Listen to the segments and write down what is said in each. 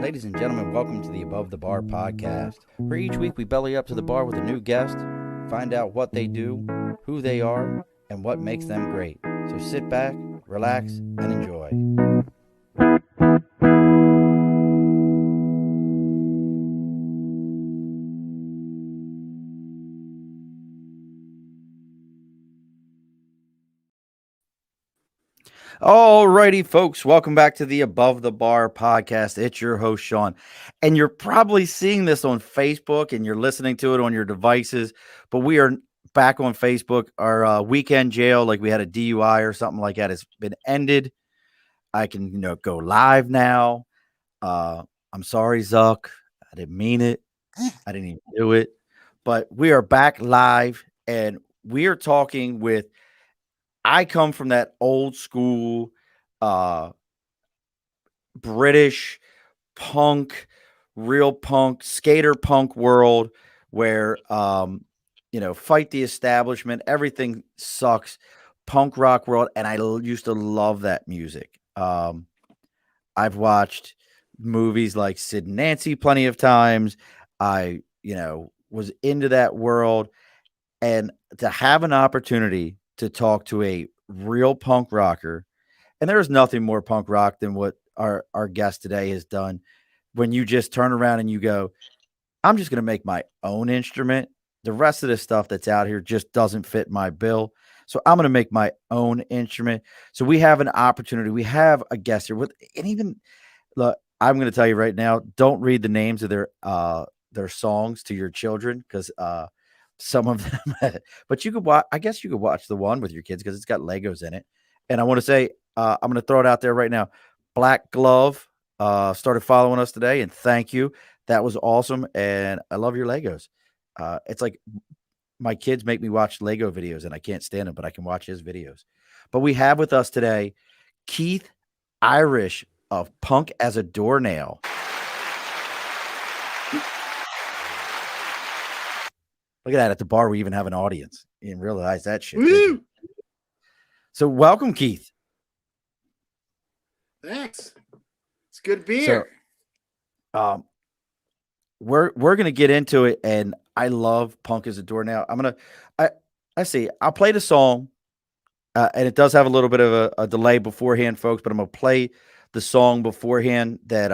Ladies and gentlemen, welcome to the Above the Bar podcast, where each week we belly up to the bar with a new guest, find out what they do, who they are, and what makes them great. So sit back, relax, and enjoy. Alrighty, folks, welcome back to the Above the Bar podcast. It's your host, Sean, and you're probably seeing this on Facebook and you're listening to it on your devices, but we are back on Facebook. Our weekend jail, like we had a DUI or something like that, has been ended. I can, go live now. I'm sorry, Zuck. I didn't mean it. I didn't even do it, but we are back live and we are talking with I come from that old school British punk, real punk, skater punk world where, fight the establishment. Everything sucks. Punk rock world. And I used to love that music. I've watched movies like Sid and Nancy plenty of times. I, was into that world. And to have an opportunity to talk to a real punk rocker, and there is nothing more punk rock than what our guest today has done. When you just turn around and you go, I'm just going to make my own instrument. The rest of the stuff that's out here just doesn't fit my bill. So I'm going to make my own instrument. So we have an opportunity. We have a guest here and even look, I'm going to tell you right now, don't read the names of their songs to your children because, some of them, but you could watch. I guess you could watch the one with your kids because it's got Legos in it. And I want to say, I'm going to throw it out there right now. Black Glove started following us today, and thank you. That was awesome, and I love your Legos. It's like my kids make me watch Lego videos, and I can't stand them, but I can watch his videos. But we have with us today Keith Irish of Punk As A Doornail. Look at that. At the bar, we even have an audience. You didn't realize that shit. Woo! So welcome, Keith. Thanks. It's good to be here. So, we're going to get into it, and I love Punk As A Doornail. I see. I'll play the song, and it does have a little bit of a delay beforehand, folks, but I'm going to play the song beforehand that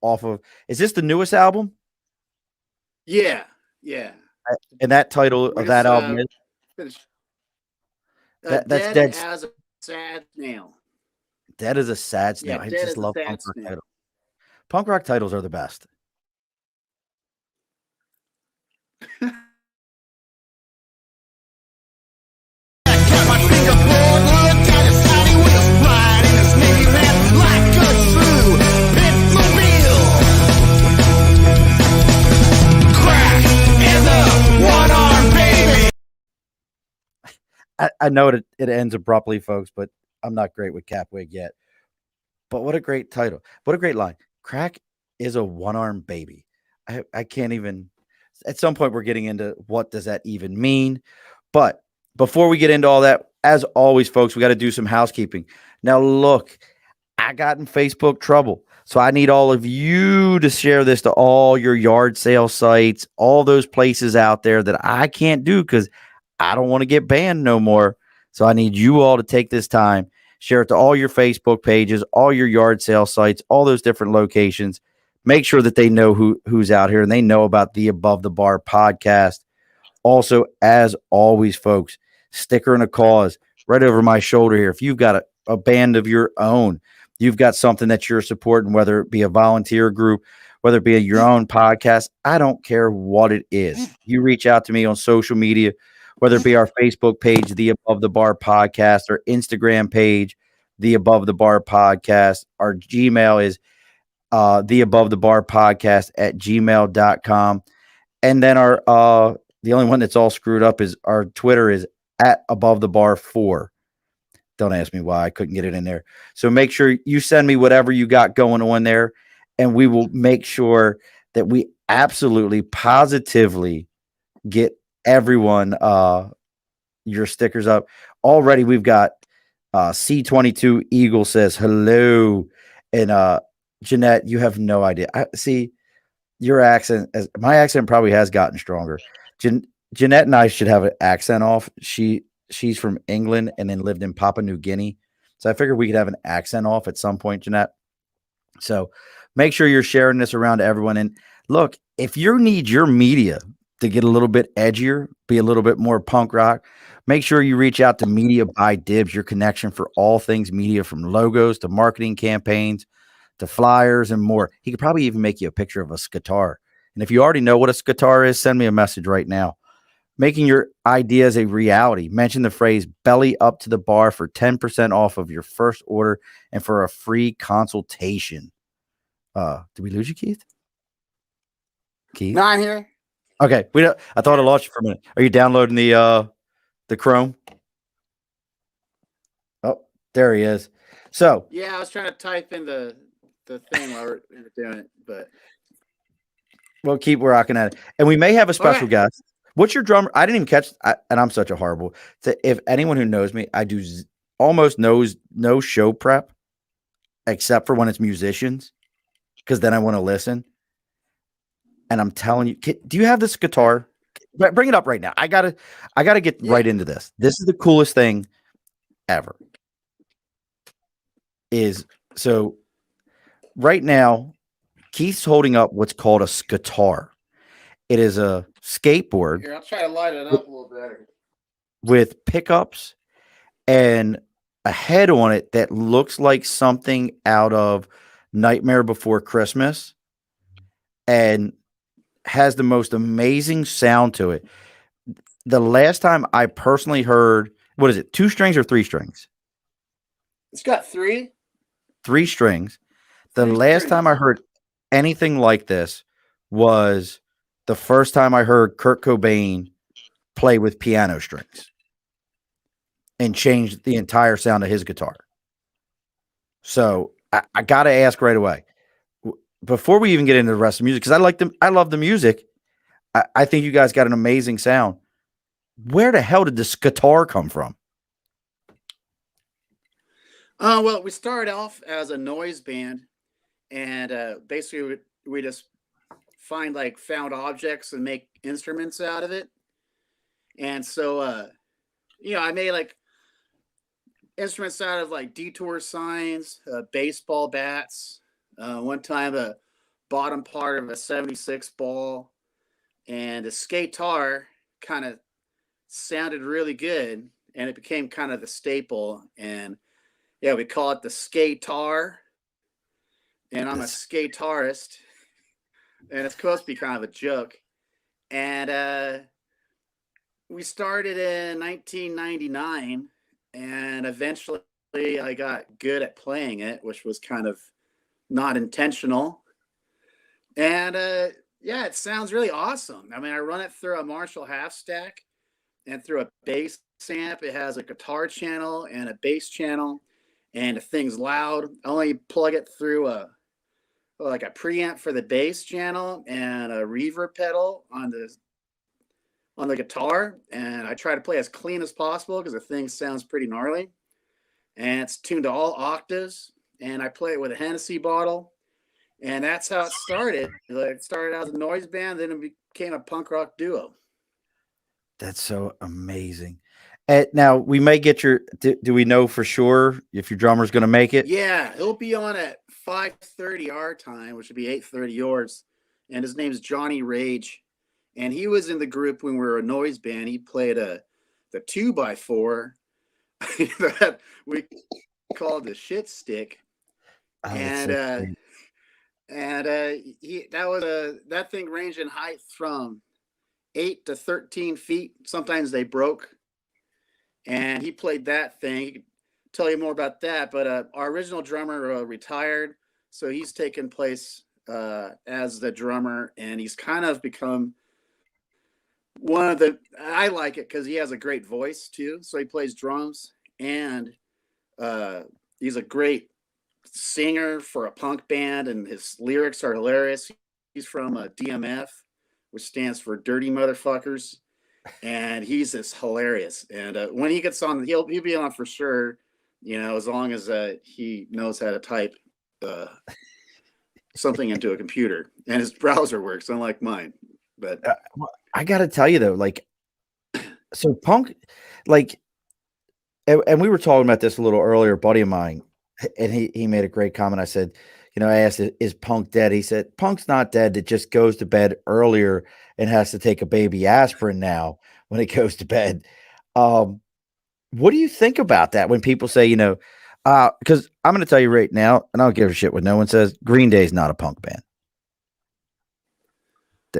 off of. Is this the newest album? Yeah. And that title of that album is that's Dead as a Sad Snail. Dead as a Sad Snail. I just love punk rock titles. Punk rock titles are the best. I know it ends abruptly, folks, but I'm not great with Capwig yet. But what a great title. What a great line. Crack is a one-armed baby. I can't even – at some point we're getting into what does that even mean. But before we get into all that, as always, folks, we got to do some housekeeping. Now, look, I got in Facebook trouble. So I need all of you to share this to all your yard sale sites, all those places out there that I can't do because – I don't want to get banned no more. So I need you all to take this time, share it to all your Facebook pages, all your yard sale sites, all those different locations. Make sure that they know who's out here and they know about the Above the Bar podcast. Also, as always, folks, sticker and a cause right over my shoulder here. If you've got a band of your own, you've got something that you're supporting, whether it be a volunteer group, whether it be your own podcast, I don't care what it is. You reach out to me on social media, whether it be our Facebook page, The Above the Bar Podcast, or Instagram page, The Above the Bar Podcast. Our Gmail is The Above the Bar Podcast at gmail.com. And then our the only one that's all screwed up is our Twitter is at Above the Bar 4. Don't ask me why I couldn't get it in there. So make sure you send me whatever you got going on there, and we will make sure that we absolutely, positively get everyone your stickers up. Already we've got C22 Eagle says hello, and Jeanette, you have no idea. I see your accent. My accent probably has gotten stronger. Jeanette and I should have an accent off. She's from England and then lived in Papua New Guinea, so I figured we could have an accent off at some point, Jeanette. So make sure you're sharing this around to everyone. And look, if you need your media to get a little bit edgier, be a little bit more punk rock, make sure you reach out to Media by Dibs, your connection for all things media, from logos to marketing campaigns to flyers and more. He could probably even make you a picture of a skatar. And if you already know what a skatar is, send me a message right now. Making your ideas a reality. Mention the phrase belly up to the bar for 10% off of your first order and for a free consultation. Did we lose you, Keith? Keith? No, I'm here. Okay. I thought I lost you for a minute. Are you downloading the Chrome? Oh, there he is. So yeah, I was trying to type in the thing while we're doing it, but we'll keep rocking at it. And we may have a special guest. What's your drummer? I didn't even catch, and I'm such a horrible. If anyone who knows me, I do almost no show prep, except for when it's musicians, because then I want to listen. And I'm telling you, do you have this guitar? Bring it up right now. I gotta get right into this. This is the coolest thing ever. So right now, Keith's holding up what's called a skatar. It is a skateboard. Here, I'll try to light it up a little better. With pickups and a head on it that looks like something out of Nightmare Before Christmas and has the most amazing sound to it. The last time I personally heard, what is it, 2 strings or 3 strings? It's got 3. 3 strings. The last time I heard anything like this was the first time I heard Kurt Cobain play with piano strings and change the entire sound of his guitar. So I got to ask right away, before we even get into the rest of the music, because I love the music. I think you guys got an amazing sound. Where the hell did this guitar come from? Well, we started off as a noise band, and basically we just find like found objects and make instruments out of it. And so, I made like instruments out of like detour signs, baseball bats. One time, the bottom part of a 76 ball, and a skatar kind of sounded really good, and it became kind of the staple. And yeah, we call it the skatar. And I'm a skatarist, and it's supposed to be kind of a joke. And we started in 1999, and eventually I got good at playing it, which was kind of not intentional. And yeah, it sounds really awesome. I mean, I run it through a Marshall half stack and through a bass amp. It has a guitar channel and a bass channel, and the thing's loud. I only plug it through a preamp for the bass channel and a reverb pedal on the guitar, and I try to play as clean as possible because the thing sounds pretty gnarly. And it's tuned to all octaves, and I play it with a Hennessy bottle, and that's how it started. It started as a noise band, then it became a punk rock duo. That's so amazing. Now we may get your. Do we know for sure if your drummer's going to make it? Yeah, he'll be on at 5:30 our time, which would be 8:30 yours. And his name's Johnny Rage, and he was in the group when we were a noise band. He played the 2x4 that we called the shit stick, and that thing ranged in height from 8 to 13 feet. Sometimes they broke. And he played that thing. He could tell you more about that. But our original drummer retired, so he's taken place as the drummer, and he's kind of become one of the. I like it because he has a great voice too. So he plays drums, and he's a great singer for a punk band, and his lyrics are hilarious. He's from DMF, which stands for Dirty Motherfuckers. And he's just hilarious. And when he gets on, he'll be on for sure. As long as he knows how to type something into a computer, and his browser works, unlike mine. But I got to tell you though, like, so punk, like, and we were talking about this a little earlier, buddy of mine, and he made a great comment. I said, I asked, is Punk dead? He said, Punk's not dead. It just goes to bed earlier and has to take a baby aspirin now when it goes to bed. What do you think about that when people say, because I'm going to tell you right now, and I don't give a shit what no one says, Green Day is not a punk band.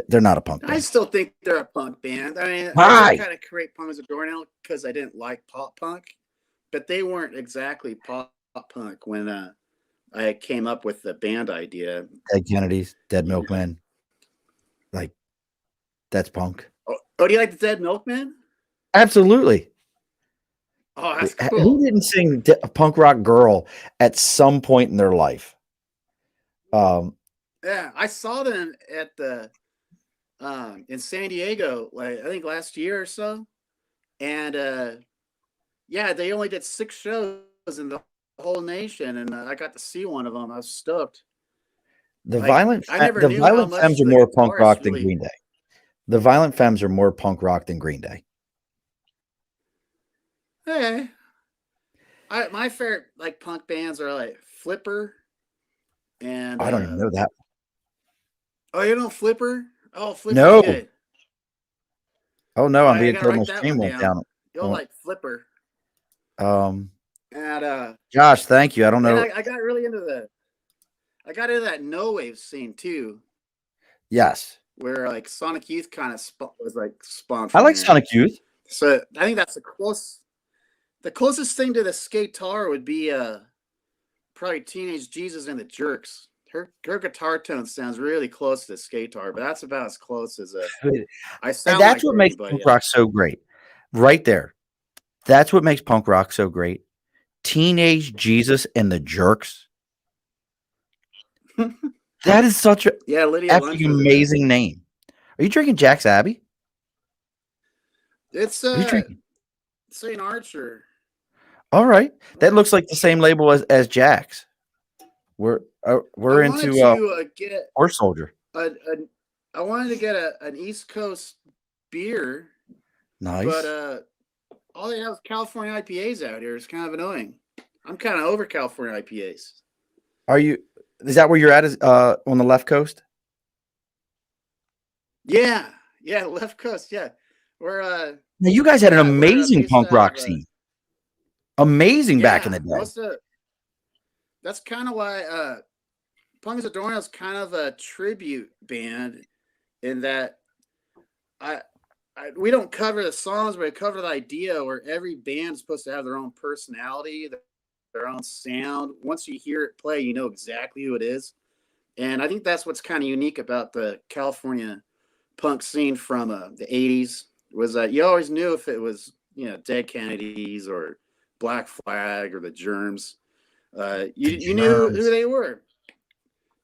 They're not a punk band. I still think they're a punk band. I mean, Why? I kind of create Punk As A Doornail because I didn't like pop punk, but they weren't exactly pop punk when I came up with the band idea. Dead Kennedys, Dead Milkmen. Like, that's punk. Oh, do you like the Dead Milkmen? Absolutely. Oh, that's cool. Who didn't sing Punk Rock Girl at some point in their life? Yeah, I saw them at the in San Diego, like I think last year or so, and yeah, they only did 6 shows in the whole nation, and I got to see one of them. I was stoked. The Like, Violent I never knew how Violent much Femmes are the more punk guitarist rock than really- Green Day. The Violent Femmes are more punk rock than Green Day. Hey, my favorite like punk bands are like Flipper, and I don't even know that. Oh, you know Flipper? Oh, Flipper. No. Good. Oh no, I'm I being gotta told my write that stream one went down. down. You'll like Flipper. And And Josh, thank you. I don't know. I got really into that no wave scene too, Yes. where like Sonic Youth kind of was like spawned. I From like there. Sonic Youth. So I think that's the closest thing to the skatar would be probably Teenage Jesus and the Jerks. Her guitar tone sounds really close to the skatar, but that's about as close as I sound. And that's like what makes anybody punk rock so great. Right there. That's what makes punk rock so great. Teenage Jesus and the Jerks. That is such a Lydia Lunch was amazing name. Are you drinking Jack's Abbey? It's What are you drinking? St. Archer. All right. That looks like the same label as Jack's. We're into get Horse Soldier. I wanted to get an East Coast beer. Nice. But all they have is California IPAs out here. It's kind of annoying. I'm kind of over California IPAs. Is that where you're at? Is on the left coast? Yeah, left coast. Yeah, we're now you guys had an amazing punk rock scene. Amazing back in the day. That's kind of why Punk As A Doornail is kind of a tribute band in that we don't cover the songs, but we cover the idea where every band is supposed to have their own personality, their own sound. Once you hear it play, you know exactly who it is. And I think that's what's kind of unique about the California punk scene from the 80s was that you always knew if it was, Dead Kennedys or Black Flag or the Germs. You knew who they were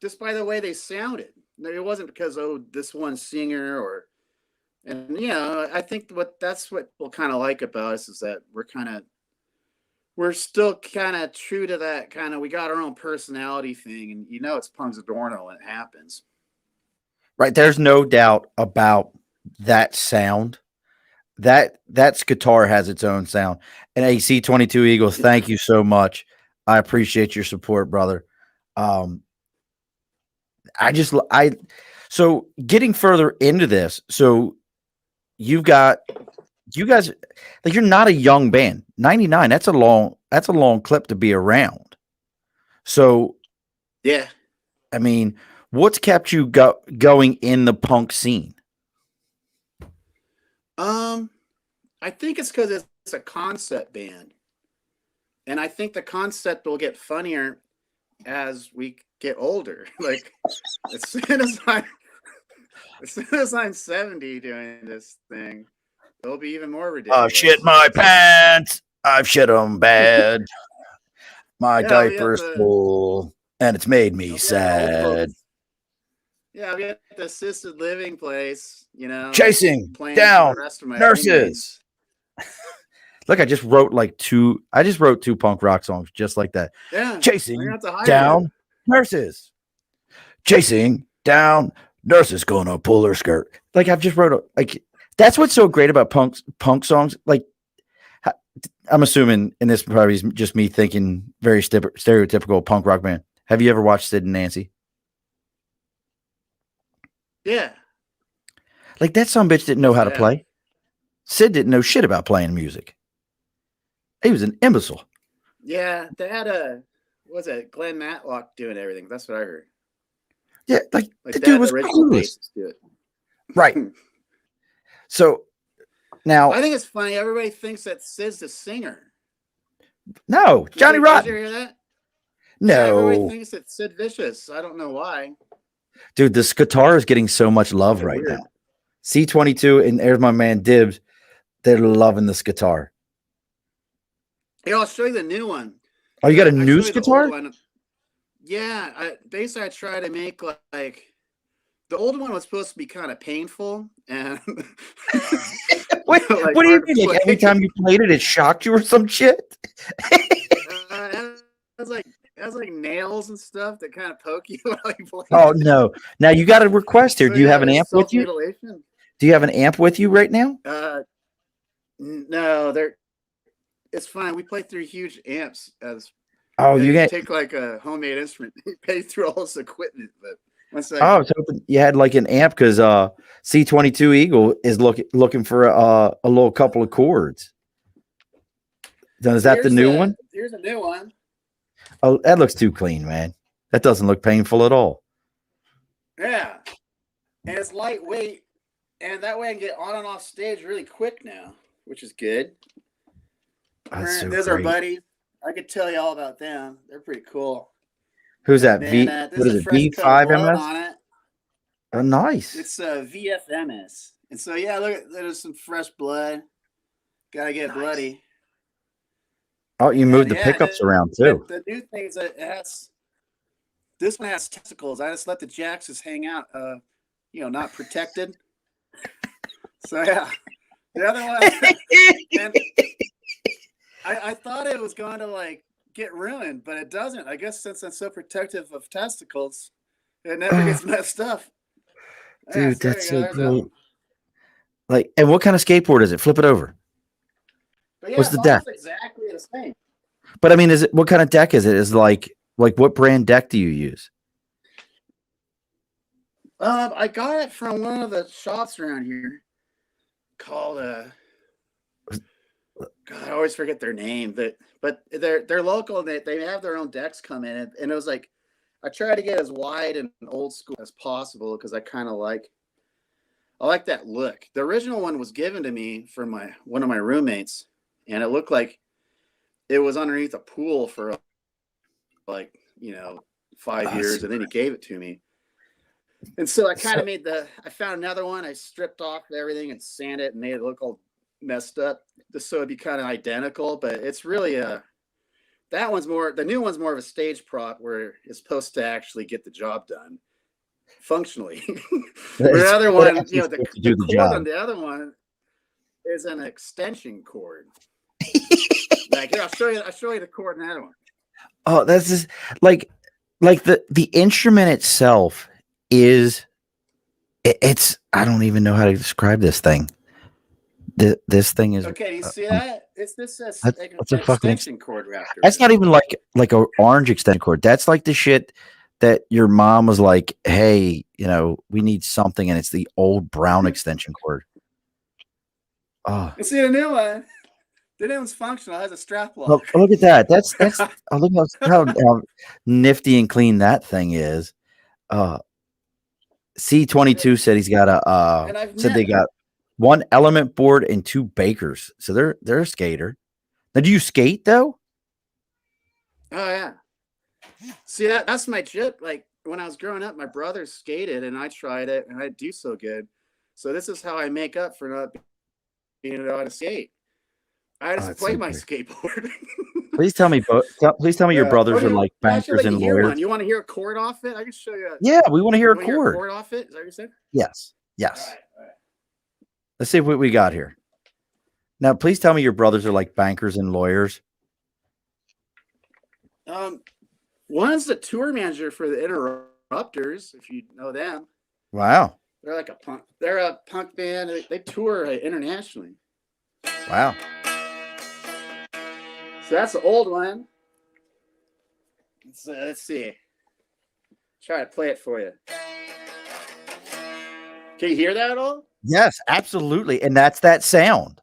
just by the way they sounded. It wasn't because, this one singer I think that's what people kind of like about us is that we're still kind of true to that kind of, we got our own personality thing, and it's Punk As A Doornail when it happens. Right. There's no doubt about that sound. That guitar has its own sound. And AC-22 Eagles, thank you so much. I appreciate your support, brother. So getting further into this, so you guys, like, you're not a young band. 99, that's a long clip to be around. So, yeah. I mean, what's kept you going in the punk scene? I think it's because it's a concept band. And I think the concept will get funnier as we get older. Like, as soon as I'm 70 doing this thing, it'll be even more ridiculous. I've shit my pants. I've shit them bad. My diaper's full, and it's made me sad. Yeah, we got the assisted living place, chasing down nurses. Look, I just wrote two punk rock songs just like that. Yeah, chasing down nurses. chasing down, nurse is gonna pull her skirt. Like I've just wrote like that's what's so great about punk songs. Like I'm assuming, and this probably is just me thinking very stereotypical punk rock band. Have you ever watched Sid and Nancy? Yeah. Like that some bitch didn't know how to Yeah. play. Sid didn't know shit about playing music. He was an imbecile. Yeah, they had what's it, Glenn Matlock doing everything. That's what I heard. Yeah, like Like the that dude was original clueless. bassist do it. Right. So now I think it's funny. Everybody thinks that Sid's the singer. no, Johnny Did Rotten. you hear that? No. Yeah, everybody thinks it's Sid Vicious. I don't know why. Dude, the skatar is getting so much love right now. C22 and there's my man Dibs. They're loving the skatar. Here, I'll show you the new one. Oh, you got a new skatar? Yeah, basically I try to make like the old one was supposed to be kind of painful and what do you mean? Like every time you played it, it shocked you or some shit? It has like nails and stuff that kind of poke you while you play. Oh no! Now you got a request here. Do you have an amp with you? Do you have an amp with you right now? No, it's fine. We play through huge amps as. Oh, you got take like a homemade instrument. You pay through all this equipment, but one second. Oh, I was hoping you had like an amp because C22 Eagle is looking for a little couple of chords. Then is that the new one? Here's a new one. Oh, that looks too clean, man. That doesn't look painful at all. Yeah, and it's lightweight, and that way I can get on and off stage really quick now, which is good. That's so There's great. our buddies. I could tell you all about them. They're pretty cool. Who's that? And, What is it? V5MS? On it. Oh, nice. It's VFMS. And so yeah, look, there's some fresh blood. Gotta get bloody. Oh, you moved the pickups around too. The new thing is that this one has testicles. I just let the jacks just hang out, not protected. So yeah, the other one. And I thought it was going to like get ruined, but it doesn't. I guess since I'm so protective of testicles, it never gets messed up. Dude, that's so cool. Like, and what kind of skateboard is it? Flip it over. But yeah, what's the deck? Exactly the same. But I mean, what kind of deck is it? Is like what brand deck do you use? I got it from one of the shops around here called God, I always forget their name, but they're local and they have their own decks come in, and it was like I try to get as wide and old school as possible because I kind of like that look. The original one was given to me from one of my roommates, and it looked like it was underneath a pool for 5 years, and then he gave it to me. And so I kind of I found another one. I stripped off everything and sanded it and made it look all messed up just so it'd be kind of identical, but it's really the new one's more of a stage prop where it's supposed to actually get the job done functionally. The other one, the cord on the other one is an extension cord. Like here, I'll show you the cord in that one. Oh, that's just like the instrument itself is it's I don't even know how to describe this thing. This thing is okay. You see that? It's this that's a fucking extension cord wrapped. That's not even like an orange extension cord. That's like the shit that your mom was like, "Hey, we need something," and it's the old brown extension cord. Oh, you see the new one? The new one's functional. It has a strap lock. Look at that. That's look how nifty and clean that thing is. C22 said he's got they got one element board and two bakers. So they're a skater. Now, do you skate though? Oh yeah. See that's my chip. Like when I was growing up, my brother skated and I tried it and I didn't do so good. So this is how I make up for not being able to skate. I just play my skateboard. Please tell me your brothers are like bankers and lawyers. You want to hear a chord off it? I can show you. Yeah, we want to hear a chord. Chord off it? Is that what you said? Yes. All right. Let's see what we got here. Now, please tell me your brothers are like bankers and lawyers. One's the tour manager for the Inner Interrupters, if you know them. Wow. They're like a punk. They're a punk band. They tour internationally. Wow. So that's the old one. Let's see. Try to play it for you. Can you hear that at all? Yes, absolutely. And that's that sound.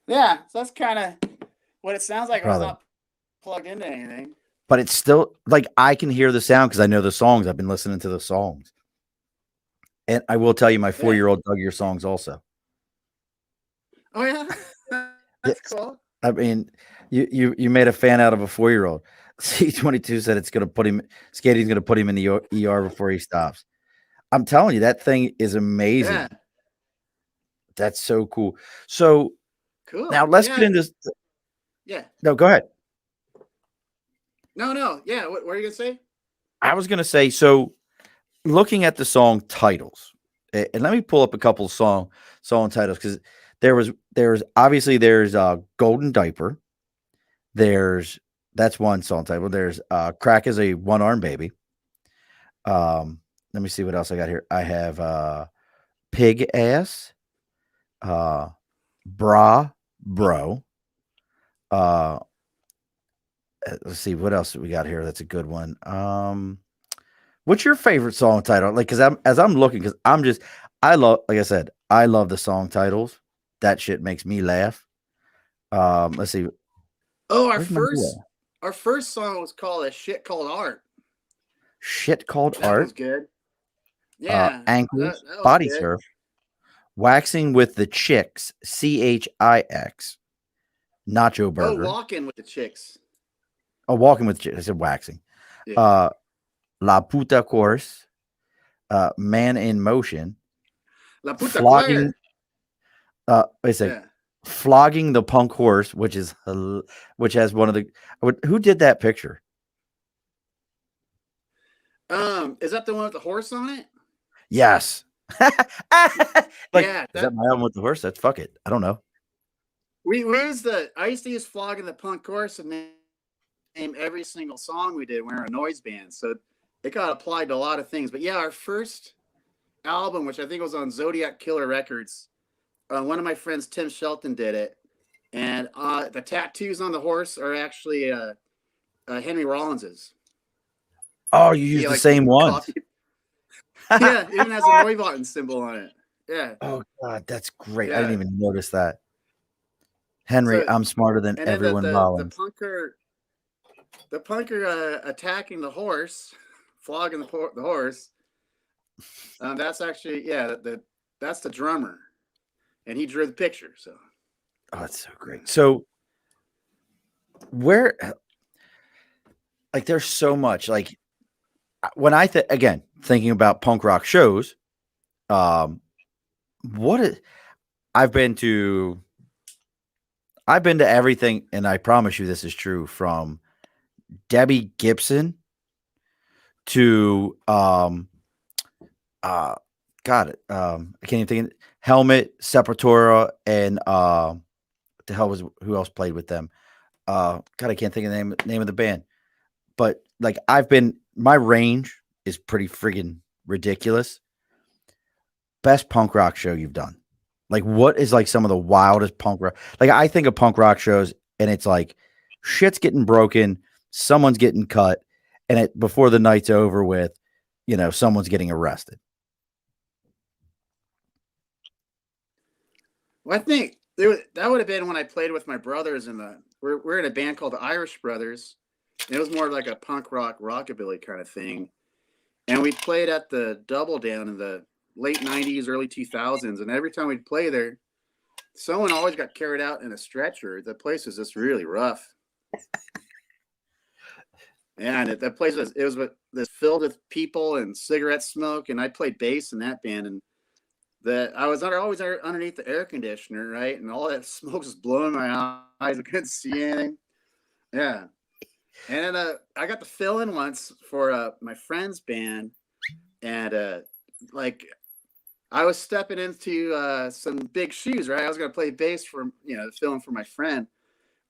Yeah, so that's kind of what it sounds like when it's Brother. not plugged into anything. But it's still like I can hear the sound because I know the songs. I've been listening to the songs. And I will tell you, my 4-year-old dug your songs also. Oh yeah, that's cool. I mean, you made a fan out of a 4-year-old. C22 said it's gonna put him skating's gonna put him in the ER before he stops. I'm telling you, that thing is amazing. Yeah. That's so cool. So cool. Now let's get into Yeah. No, go ahead. No. Yeah. What were you gonna say? I was gonna say, so looking at the song titles, and let me pull up a couple of song titles because there's obviously there's Golden Diaper. That's one song title. There's Crack As A One-Arm Baby. Let me see what else I got here. I have Pig Ass, Bra Bro. Let's see what else we got here. That's a good one. What's your favorite song title? Like, because I'm looking, because I love, like I said, I love the song titles. That shit makes me laugh. Let's see. Oh, our first song was called "A Shit Called Art." Shit Called That Art. was good. Yeah, Ankles, that Body good. Surf, Waxing with the Chicks, CHIX, Nacho Burger. Oh, Walking with the Chicks. Oh, Walking with Chicks. I said waxing. Yeah. La Puta Course, Man in Motion, La Puta Flogging. Claire. Yeah. Flogging the Punk Horse, which has one of the. Who did that picture? Is that the one with the horse on it? Yes. Like, yeah, is that my album with the horse? That's fuck it. I don't know. I used to use Flogging the Punk Horse and name every single song we did. We're a noise band, so it got applied to a lot of things. But yeah, our first album, which I think was on Zodiac Killer Records, one of my friends, Tim Shelton, did it, and the tattoos on the horse are actually Henry Rollins's. Oh, you used the same one. Yeah, it even has a Neubauten symbol on it. Yeah. Oh God, that's great. Yeah. I didn't even notice that. Henry, so, I'm smarter than everyone. The punker attacking the horse, flogging the horse. That's actually that's the drummer, and he drew the picture. So, oh, that's so great. So, where, like, there's so much. Like, when I thinking about punk rock shows, I've been to everything, and I promise you this is true, from Debbie Gibson to I can't even think of it. Helmet, Sepultura, and who else played with them? God, I can't think of the name of the band. But like, my range is pretty friggin' ridiculous. Best punk rock show you've done? Like, what is like some of the wildest punk rock? Like, I think of punk rock shows, and it's like shit's getting broken, someone's getting cut, and before the night's over with, someone's getting arrested. Well, I think that would have been when I played with my brothers we're in a band called the Irish Brothers. It was more like a punk rock rockabilly kind of thing, and we played at the Double Down in the late 90s, early 2000s, and every time we'd play there, someone always got carried out in a stretcher. The place was just really rough. And that place was filled with people and cigarette smoke, and I played bass in that band, and I was always underneath the air conditioner, right? And all that smoke was blowing my eyes. I couldn't see anything. Yeah. And then I got to fill in once for my friend's band, and I was stepping into some big shoes, right? I was gonna play bass for film for my friend,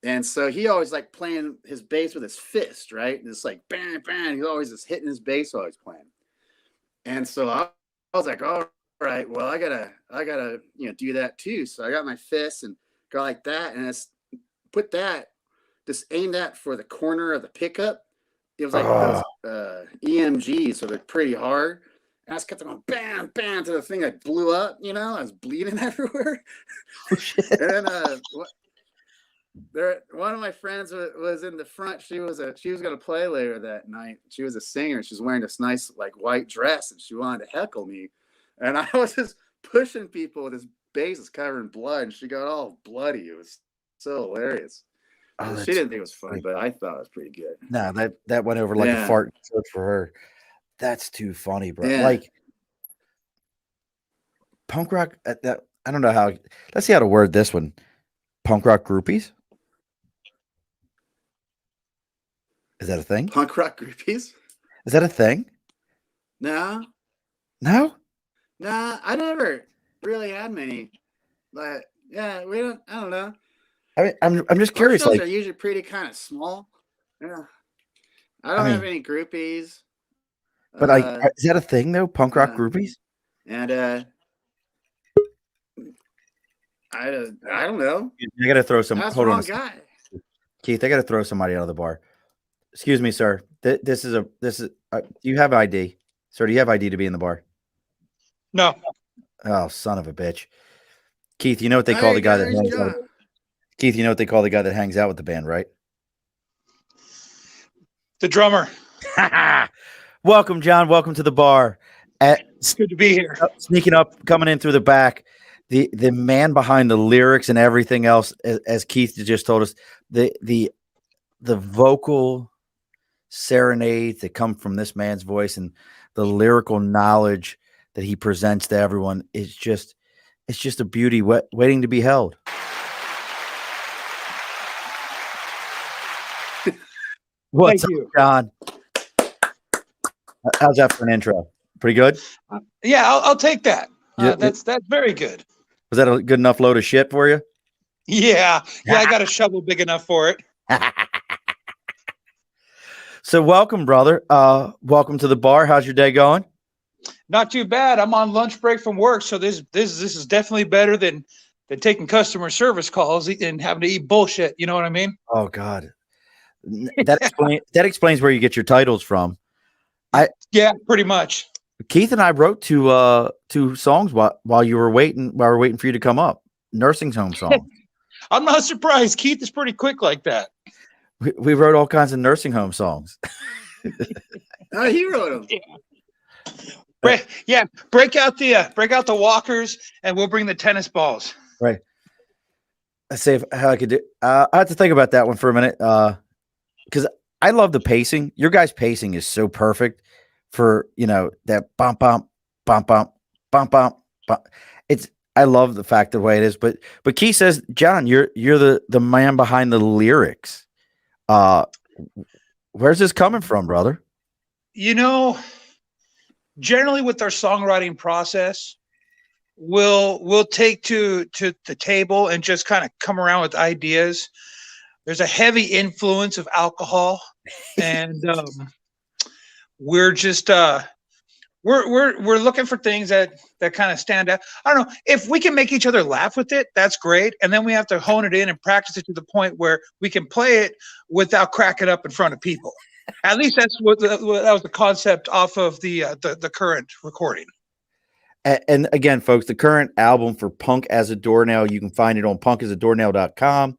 and so he always like playing his bass with his fist, right? And it's like bang, bang. He's always just hitting his bass while he's playing. And so I was like, all right, well, I gotta do that too. So I got my fist and go like that, and it's put that, just aim that for the corner of the pickup. It was like those EMGs, so they're pretty hard. And I just kept going bam, bam to the thing that blew up. I was bleeding everywhere. Oh, shit. And then one of my friends was in the front. She was gonna play later that night. She was a singer. She was wearing this nice like white dress, and she wanted to heckle me. And I was just pushing people with this bass is covered in blood, and she got all bloody. It was so hilarious. She didn't think it was funny, but I thought it was pretty good. No, that went over like a fart for her. That's too funny, bro. Yeah. Like punk rock. That I don't know how. Let's see how to word this one. Punk rock groupies. Is that a thing? Punk rock groupies? Is that a thing? No. No. Nah, I never really had many. But yeah, we don't. I don't know. I mean, I'm just curious. Our shows like, are usually pretty kind of small. Yeah. I don't have any groupies. But is that a thing though? Punk rock groupies? And I don't know. I got to throw some. That's Hold on, guy. Keith. I got to throw somebody out of the bar. Excuse me, sir. This is. Do you have ID, sir? Do you have ID to be in the bar? No. Oh, son of a bitch. Keith, you know what they call the guy that hangs out. Keith, you know what they call the guy that hangs out with the band, right? The drummer. Welcome, John. Welcome to the bar. It's good to be here. Sneaking up, coming in through the back. The man behind the lyrics and everything else, as Keith just told us, the vocal serenades that come from this man's voice and the lyrical knowledge that he presents to everyone is just a beauty waiting to be held. What's up, John? How's that for an intro? Pretty good? Yeah, I'll take that. That's very good. Was that a good enough load of shit for you? Yeah, I got a shovel big enough for it. So welcome, brother. Welcome to the bar. How's your day going? Not too bad. I'm on lunch break from work, so this is definitely better than taking customer service calls and having to eat bullshit. You know what I mean? Oh God, that explains where you get your titles from. Yeah, pretty much. Keith and I wrote two songs while you were waiting. While we're waiting for you to come up, nursing home songs. I'm not surprised. Keith is pretty quick like that. We wrote all kinds of nursing home songs. Oh, he wrote them. Yeah. Break out the walkers, and we'll bring the tennis balls. Right. Let's see how I could do. I have to think about that one for a minute. Because I love the pacing. Your guys' pacing is so perfect for that bump bump bump bump bump bump bump. I love the fact the way it is. But Keith says, John, you're the man behind the lyrics. Where's this coming from, brother? Generally with our songwriting process, we'll take to the table and just kind of come around with ideas. There's a heavy influence of alcohol, and we're just we're looking for things that kind of stand out. I don't know if we can make each other laugh with it. That's great, and then we have to hone it in and practice it to the point where we can play it without cracking up in front of people. At least that was the concept off of the current recording. And again, folks, the current album for Punk As A Doornail, you can find it on punkasadoornail.com.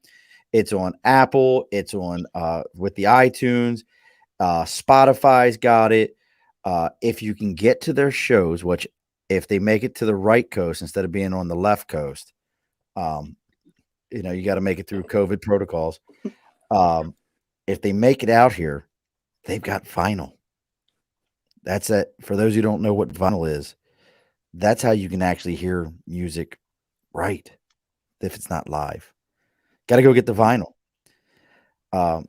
It's on Apple. It's on with the iTunes. Spotify's got it. If you can get to their shows, which if they make it to the right coast instead of being on the left coast, you got to make it through COVID protocols. If they make it out here, they've got vinyl. That's it. For those who don't know what vinyl is, that's how you can actually hear music right if it's not live. Got to go get the vinyl. Have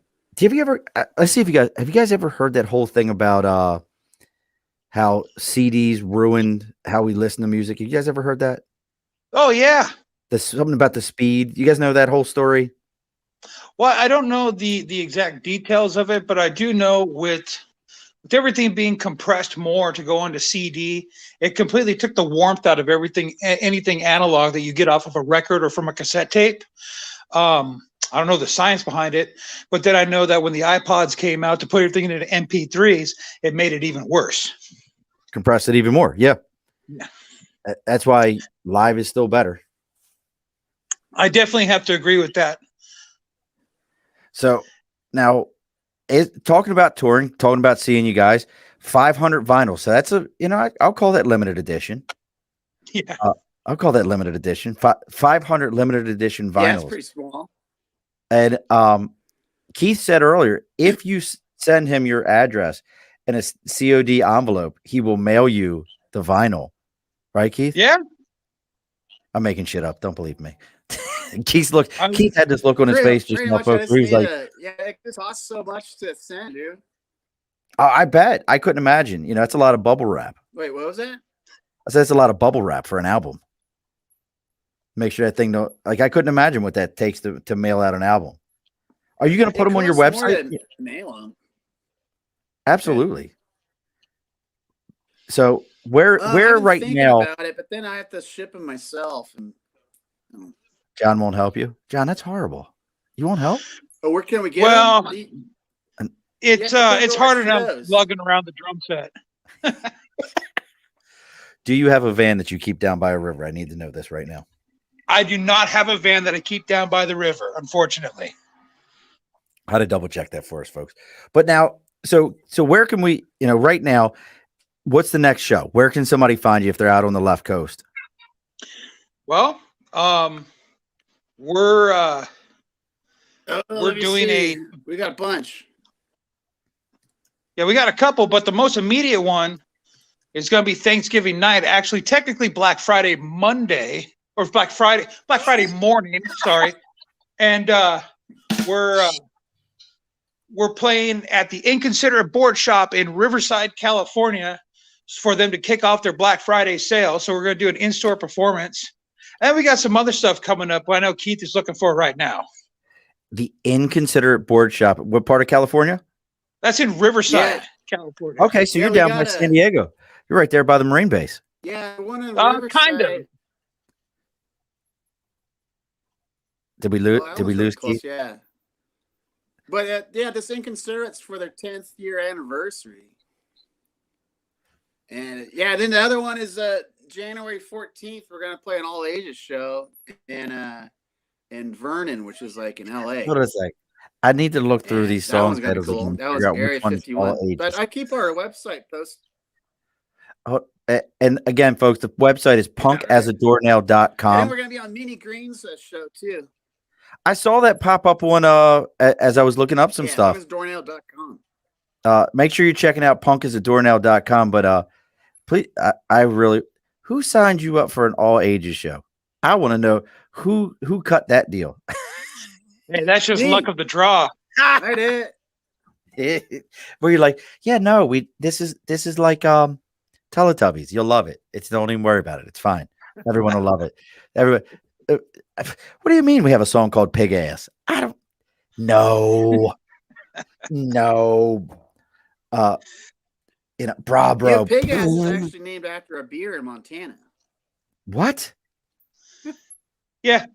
you guys ever heard that whole thing about how CDs ruined how we listen to music. You guys ever heard that? Oh yeah. Something about the speed. You guys know that whole story? Well, I don't know the exact details of it, but I do know with everything being compressed more to go onto CD, it completely took the warmth out of anything analog that you get off of a record or from a cassette tape. I don't know the science behind it, but then I know that when the iPods came out to put everything into MP3s, it made it even worse. Compressed it even more. Yeah. That's why live is still better. I definitely have to agree with that. So now, talking about touring, talking about seeing you guys, 500 vinyl. So that's I'll call that limited edition. Yeah. I'll call that limited edition. 500 limited edition vinyls. Yeah, it's pretty small. And Keith said earlier, if you send him your address in a COD envelope, he will mail you the vinyl. Right, Keith? Yeah. I'm making shit up. Don't believe me. Keith had this look on his face just now, folks. He was like, it costs so much to send, dude. I bet. I couldn't imagine. That's a lot of bubble wrap. Wait, what was that? I said it's a lot of bubble wrap for an album. Make sure that thing I couldn't imagine what that takes to mail out an album. Are you going to put them on your website? Mail them. Absolutely. So where right now? About it, but then I have to ship them myself. And John won't help you. John, that's horrible. You won't help? Oh, where can we get them? It's hard enough lugging around the drum set. Do you have a van that you keep down by a river? I need to know this right now. I do not have a van that I keep down by the river, unfortunately. I had to double check that for us, folks. But now, so where can we, right now, what's the next show? Where can somebody find you if they're out on the left coast? Well, we're doing we got a bunch. Yeah, we got a couple, but the most immediate one is going to be Thanksgiving night. Actually, technically Black Friday Monday or Black Friday morning. Sorry, and we're playing at the Inconsiderate Board Shop in Riverside, California, for them to kick off their Black Friday sale. So we're going to do an in-store performance, and we got some other stuff coming up. I know Keith is looking for right now. The Inconsiderate Board Shop. What part of California? That's in Riverside, California. Okay, so you're down by San Diego. You're right there by the Marine base. Yeah, one in Riverside. Kind of. Did we lose close, Keith? Yeah. But this Inconsiderate's for their 10th year anniversary. And then the other one is January 14th. We're gonna play an all ages show in Vernon, which is like in LA. Hold on a sec. I need to look through these songs. That was cool. That was Area 51. But I keep our website posted. Oh, and again, folks, the website is punkasadoornail.com. And we're gonna be on Mini Green's show too. I saw that pop up on as I was looking up some stuff. Punkasadoornail.com. Make sure you're checking out punkasadoornail.com. But please, I really, who signed you up for an all ages show? I want to know who cut that deal. Hey, that's just luck of the draw. I did. Where you're like, yeah, no, this is like Teletubbies. You'll love it. Don't even worry about it. It's fine. Everyone will love it. Everybody. What do you mean we have a song called Pig Ass? I don't know. No. Bra bro. Yeah, Pig Ass is actually named after a beer in Montana. What? Yeah.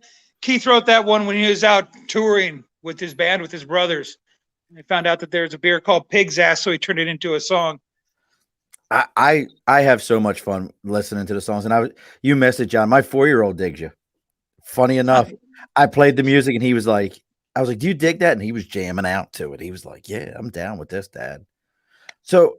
Keith wrote that one when he was out touring with his band, with his brothers. They found out that there's a beer called Pig's Ass, so he turned it into a song. I have so much fun listening to the songs, and you missed it, John. My 4-year-old digs you. Funny enough, I played the music, and he was like, I was like, do you dig that? And he was jamming out to it. He was like, yeah, I'm down with this, Dad. So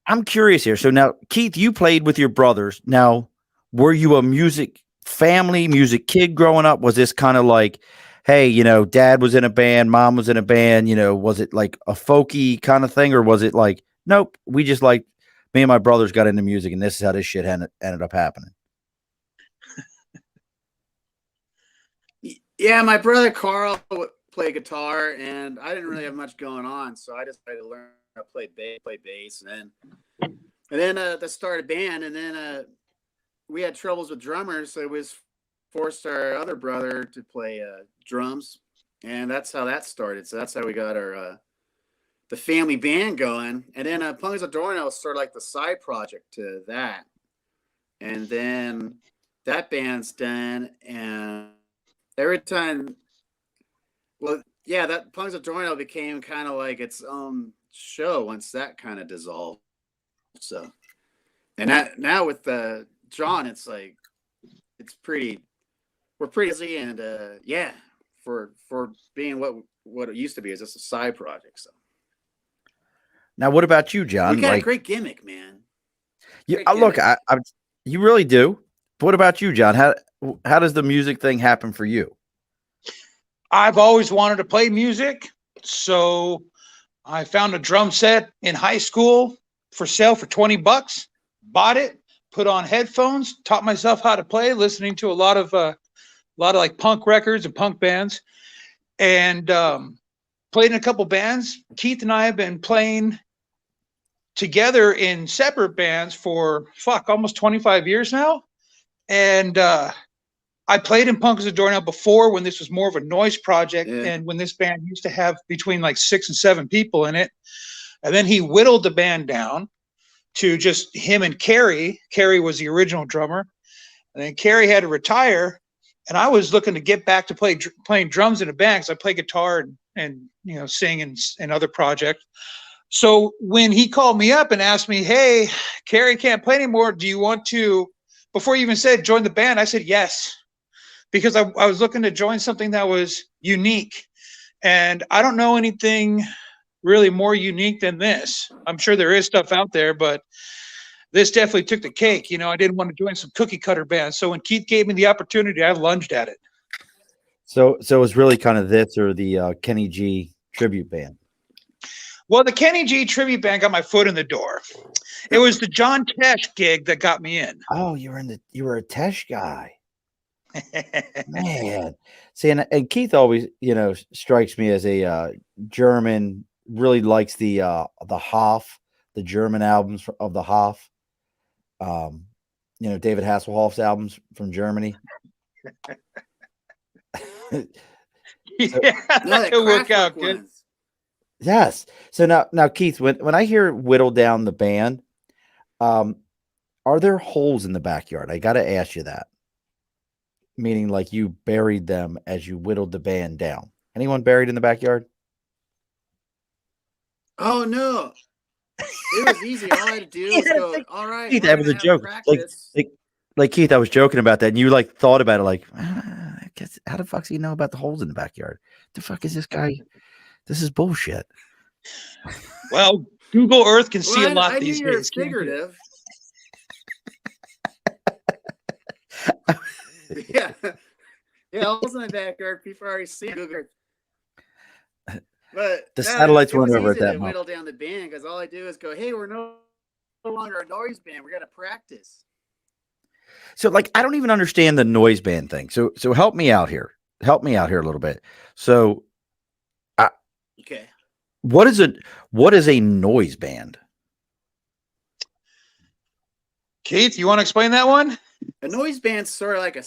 I'm curious here. So now, Keith, you played with your brothers. Now, were you a music kid growing up? Was this kind of like, hey, Dad was in a band, Mom was in a band, was it like a folky kind of thing? Or was it like, nope, we just me and my brothers got into music, and this is how this shit ended up happening? Yeah, my brother Carl would play guitar, and I didn't really have much going on, so I decided to learn how to play bass, and then And then that started a band, and then we had troubles with drummers, so we forced our other brother to play drums, and that's how that started. So that's how we got our the family band going. And then Punk As A Doornail was sort of like the side project to that. And then that band's done, and every time, well, yeah, that Punk As A Doornail became kind of like its own show once that kind of dissolved. So, and that now with John, it's like it's pretty. We're pretty busy, and yeah, for being what it used to be is just a side project. So Now, what about you, we John? got a Like, great gimmick, man. you, Great look, gimmick. you really do. But what about you, John? How does the music thing happen for you? I've always wanted to play music, so I found a drum set in high school for sale for $20. Bought it, put on headphones, taught myself how to play, listening to a lot of like punk records and punk bands, and played in a couple bands. Keith and I have been playing together in separate bands for almost 25 years now, and I played in Punk As A Doornail before, when this was more of a noise project, Yeah. and when this band used to have between like 6 and 7 people in it. And then he whittled the band down to just him and Kerry. Kerry was the original drummer. And then Kerry had to retire, and I was looking to get back to playing drums in a band, because I play guitar and sing in other projects. So when he called me up and asked me, "Hey, Kerry can't play anymore. Do you want to," before he even said join the band, I said yes, because I was looking to join something that was unique. And I don't know anything really more unique than this. I'm sure there is stuff out there, but this definitely took the cake. I didn't want to join some cookie cutter band. So when Keith gave me the opportunity, I lunged at it. So it's really kind of this or the Kenny G tribute band. Well, the Kenny G tribute band got my foot in the door. It was the John Tesh gig that got me in. Oh, you were a Tesh guy. Man, see, and Keith always, strikes me as a German. Really likes the Hoff, the German albums of the Hoff. David Hasselhoff's albums from Germany. Yeah, that could work out good. Ones. Yes. So now, Keith, when I hear whittle down the band, are there holes in the backyard? I got to ask you that. Meaning, like, you buried them as you whittled the band down. Anyone buried in the backyard? Oh no, it was easy. All I had to do was go. All right, Keith, that was a joke. Like Keith, I was joking about that, and you like thought about it, like, I guess, how the fuck does he know about the holes in the backyard? The fuck is this guy? This is bullshit. Well, Google Earth can see a lot I these knew days. You're figurative. Yeah, holes in the backyard. People already see Google Earth. But the satellites weren't over at that moment. moment. Whittle down the band, because all I do is go, "Hey, we're no longer a noise band. We got to practice." So, like, I don't even understand the noise band thing. So help me out here. Help me out here a little bit. So, okay, what is a noise band? Keith, you want to explain that one? A noise band's sort of like a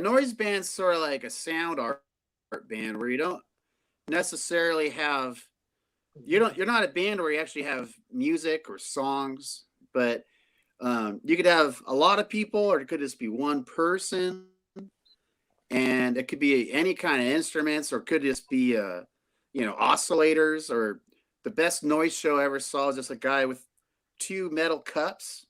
noise band's sort of like a sound art band where you don't necessarily have you're not a band where you actually have music or songs, but you could have a lot of people, or it could just be one person, and it could be any kind of instruments, or it could just be oscillators. Or the best noise show I ever saw is just a guy with 2 metal cups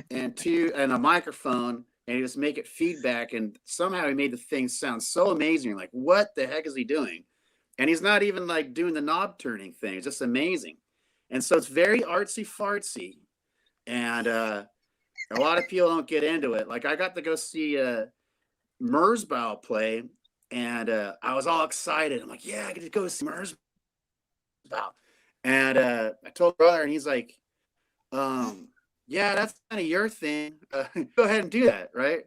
and a microphone, and he just make it feedback, and somehow he made the thing sound so amazing. You're like, what the heck is he doing? And he's not even like doing the knob turning thing. It's just amazing. And so it's very artsy fartsy, and a lot of people don't get into it. Like, I got to go see Merzbow play, and I was all excited. I'm like, yeah, I get to go see Merzbow. And I told brother, and he's like, yeah, that's kind of your thing. Go ahead and do that, right?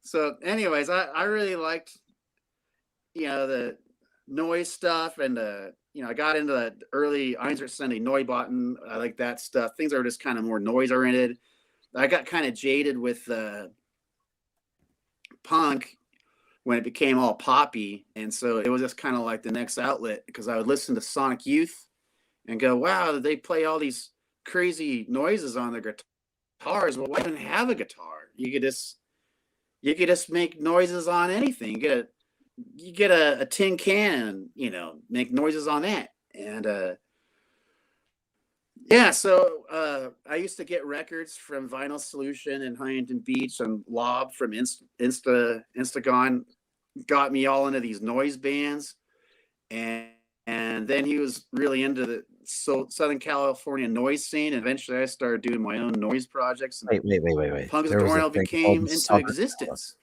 So anyways, I really liked, the noise stuff, and I got into the early Einsatzsending Neubauten. I like that stuff. Things that are just kind of more noise oriented. I got kind of jaded with punk when it became all poppy. And so it was just kind of like the next outlet, because I would listen to Sonic Youth and go, wow, they play all these crazy noises on their guitars. Well, why even have a guitar? You could just make noises on anything. You get a tin can, make noises on that. And yeah, so I used to get records from Vinyl Solution and Huntington Beach, and Lob from Instagon got me all into these noise bands. And then he was really into the Southern California noise scene. And eventually I started doing my own noise projects. Wait. Punk As A Doornail became into existence.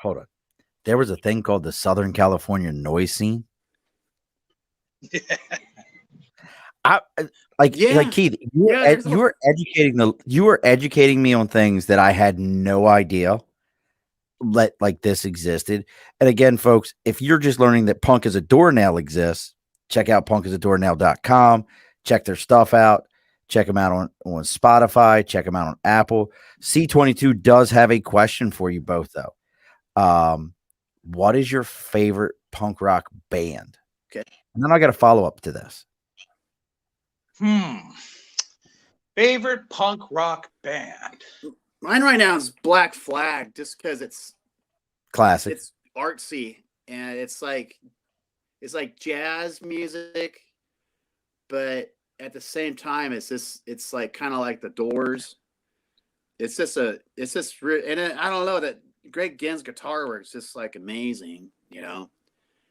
Hold on. There was a thing called the Southern California noise scene. Yeah. Like Keith, you were educating me on things that I had no idea like this existed. And again, folks, if you're just learning that Punk As A Doornail exists, check out punkasadoornail.com. Check their stuff out. Check them out on Spotify. Check them out on Apple. C22 does have a question for you both, though. What is your favorite punk rock band? Okay. And then I got a follow-up to this. Favorite punk rock band? Mine right now is Black Flag, just because it's classic. It's artsy, and it's like jazz music, but at the same time, it's like kind of like the Doors. And I don't know, that Greg Ginn's guitar work is just like amazing,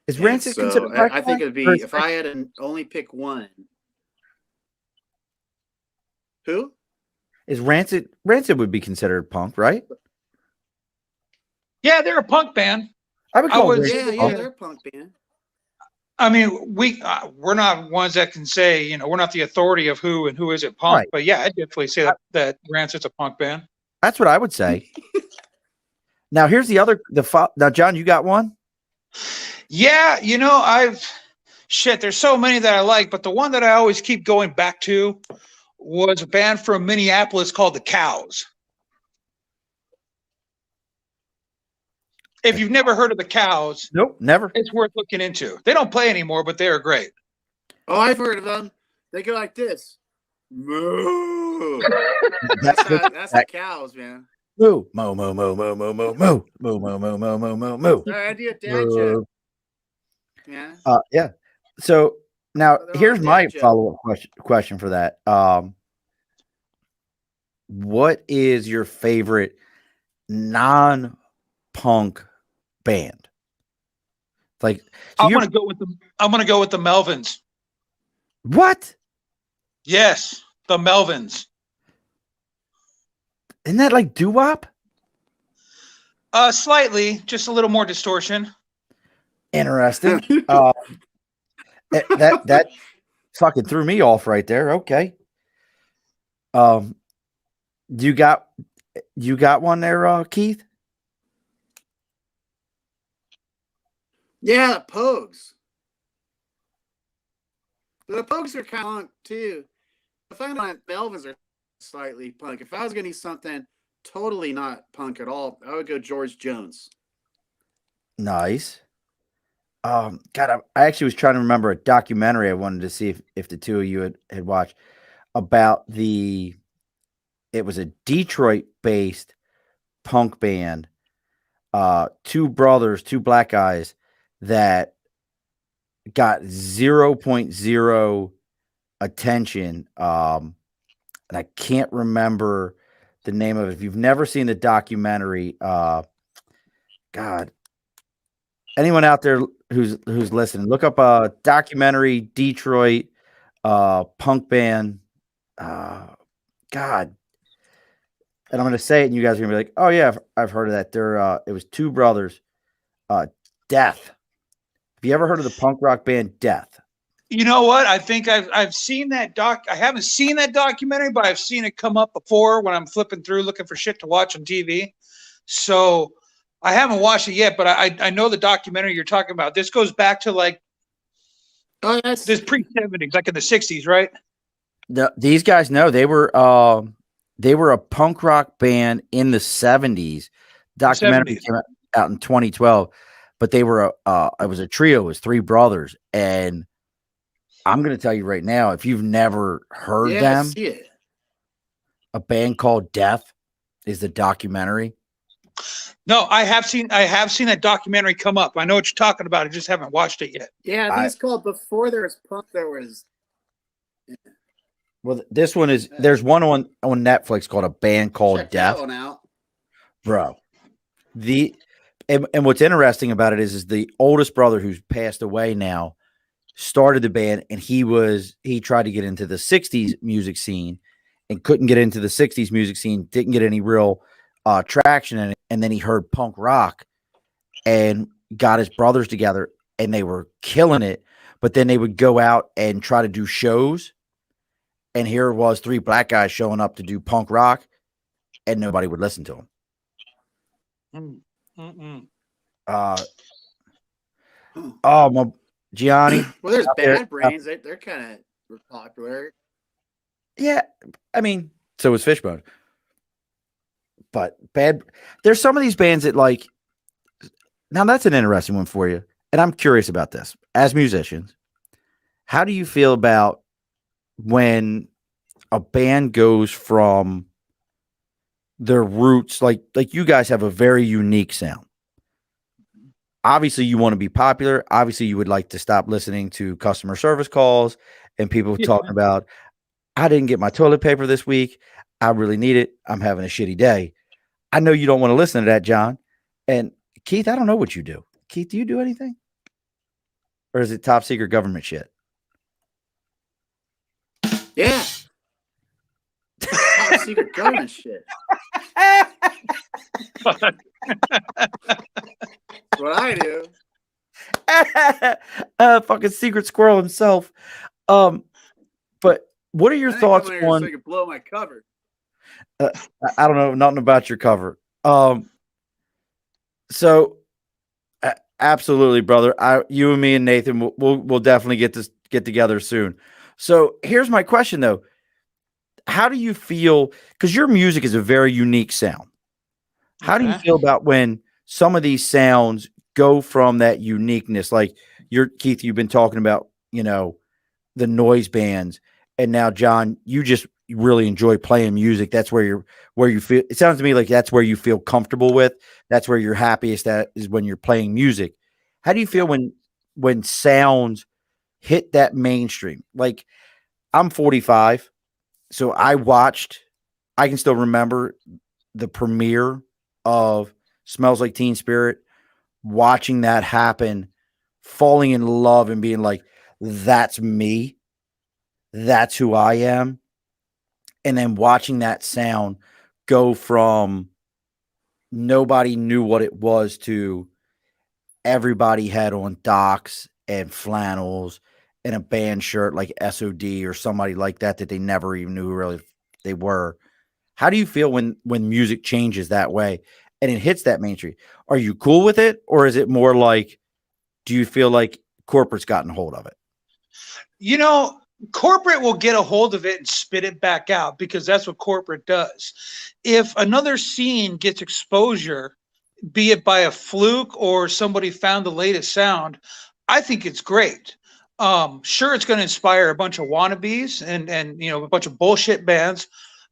Is Rancid considered? I think it'd be, if I had to only pick one. Who? Is Rancid would be considered punk, right? Yeah, they're a punk band. They're a punk band. I mean, we're not ones that can say, we're not the authority of who and who isn't punk. Right. But yeah, I'd definitely say that Rancid's a punk band. That's what I would say. Now, here's now, John, you got one? Yeah, there's so many that I like, but the one that I always keep going back to was a band from Minneapolis called The Cows. If you've never heard of The Cows, nope, never. It's worth looking into. They don't play anymore, but they are great. Oh, I've heard of them. They go like this. Moo. That's The Cows, man. Moo, moo, moo, moo, moo, moo, moo, moo, moo, moo, moo, moo, moo, moo, moo. Sorry, I do a dad joke. Yeah. Yeah. So now here's my follow-up question for that. What is your favorite non-punk band? Like, so I'm gonna go with the Melvins. What? Yes, the Melvins. Isn't that like doo-wop? Slightly, just a little more distortion. Interesting. That fucking threw me off right there. Okay. You got one there, Keith? Yeah, the Pogues. The Pogues are kind of punk too. I find that Melvins are slightly punk. If I was going to do something totally not punk at all, I would go George Jones. Nice. God, I actually was trying to remember a documentary I wanted to see if the two of you had watched about it was a Detroit-based punk band, two brothers, two black guys that got 0.0 attention. And I can't remember the name of it. If you've never seen the documentary, God, anyone out there who's listening, look up a documentary, Detroit punk band. God. And I'm going to say it, and you guys are going to be like, oh, yeah, I've heard of that. It was two brothers, Death. Have you ever heard of the punk rock band Death? You know what? I think I've seen that doc. I haven't seen that documentary, but I've seen it come up before when I'm flipping through looking for shit to watch on TV. So I haven't watched it yet, but I know the documentary you're talking about. This goes back to like Oh, that's This pre-70s, like in the 60s, right? These guys, no, they were a punk rock band in the 70s. The Documentary 70s. came out in 2012, but they were it was a trio, it was three brothers. And I'm going to tell you right now, if you've never heard yeah, I them, see it. A Band Called Death is the documentary. No, I have seen that documentary come up. I know what you're talking about. I just haven't watched it yet. Yeah, I think it's called Before There Was Punk. There was. Well, this one is, there's one on Netflix called A Band Called Check Death. that one out. Bro. And what's interesting about it is the oldest brother, who's passed away now, started the band, and he tried to get into the 60s music scene and couldn't get into the 60s music scene, didn't get any real traction in it. And then he heard punk rock and got his brothers together, and they were killing it. But then they would go out and try to do shows, and here it was, three black guys showing up to do punk rock, and nobody would listen to them. Gianni. Well, there's there- Bad Brains. They're kind of popular. Yeah, I mean, so was Fishbone. But there's some of these bands that, like, now that's an interesting one for you. And I'm curious about this. As musicians, how do you feel about when a band goes from their roots, like you guys have a very unique sound. Obviously, you want to be popular. Obviously, you would like to stop listening to customer service calls and people talking about, I didn't get my toilet paper this week. I really need it. I'm having a shitty day. I know you don't want to listen to that, John. And Keith, I don't know what you do. Keith, do you do anything? Or is it top secret government shit? Yeah. Top secret government shit. That's what I do. Fucking secret squirrel himself. But what are your thoughts on? So you can blow my cover. I don't know nothing about your cover. So absolutely, brother. You and me and Nathan, we'll definitely get together soon. So here's my question though. How do you feel? Because your music is a very unique sound. How do you feel about when some of these sounds go from that uniqueness? Like Keith, you've been talking about, the noise bands, and now John, you just really enjoy playing music. That's where you feel. It sounds to me like that's where you feel comfortable with. That's where you're happiest at, is when you're playing music. How do you feel when sounds hit that mainstream? Like, I'm 45, so I can still remember the premiere of Smells Like Teen Spirit, watching that happen, falling in love and being like, that's me. That's who I am. And then watching that sound go from nobody knew what it was to everybody had on Docs and flannels and a band shirt like SOD or somebody like that they never even knew who really they were. How do you feel when music changes that way and it hits that mainstream? Are you cool with it? Or is it more like, do you feel like corporate's gotten hold of it? Corporate will get a hold of it and spit it back out, because that's what corporate does. If another scene gets exposure, be it by a fluke or somebody found the latest sound, I think it's great. Sure, it's going to inspire a bunch of wannabes and a bunch of bullshit bands,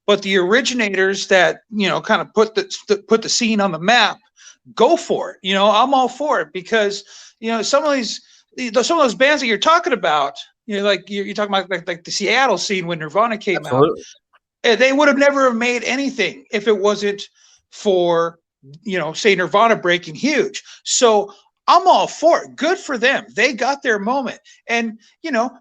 but the originators that kind of put the scene on the map, go for it. I'm all for it, because some of those bands that you're talking about, like you're talking about like the Seattle scene when Nirvana came out, they would have never made anything if it wasn't for say Nirvana breaking huge. So I'm all for it. Good for them. They got their moment. And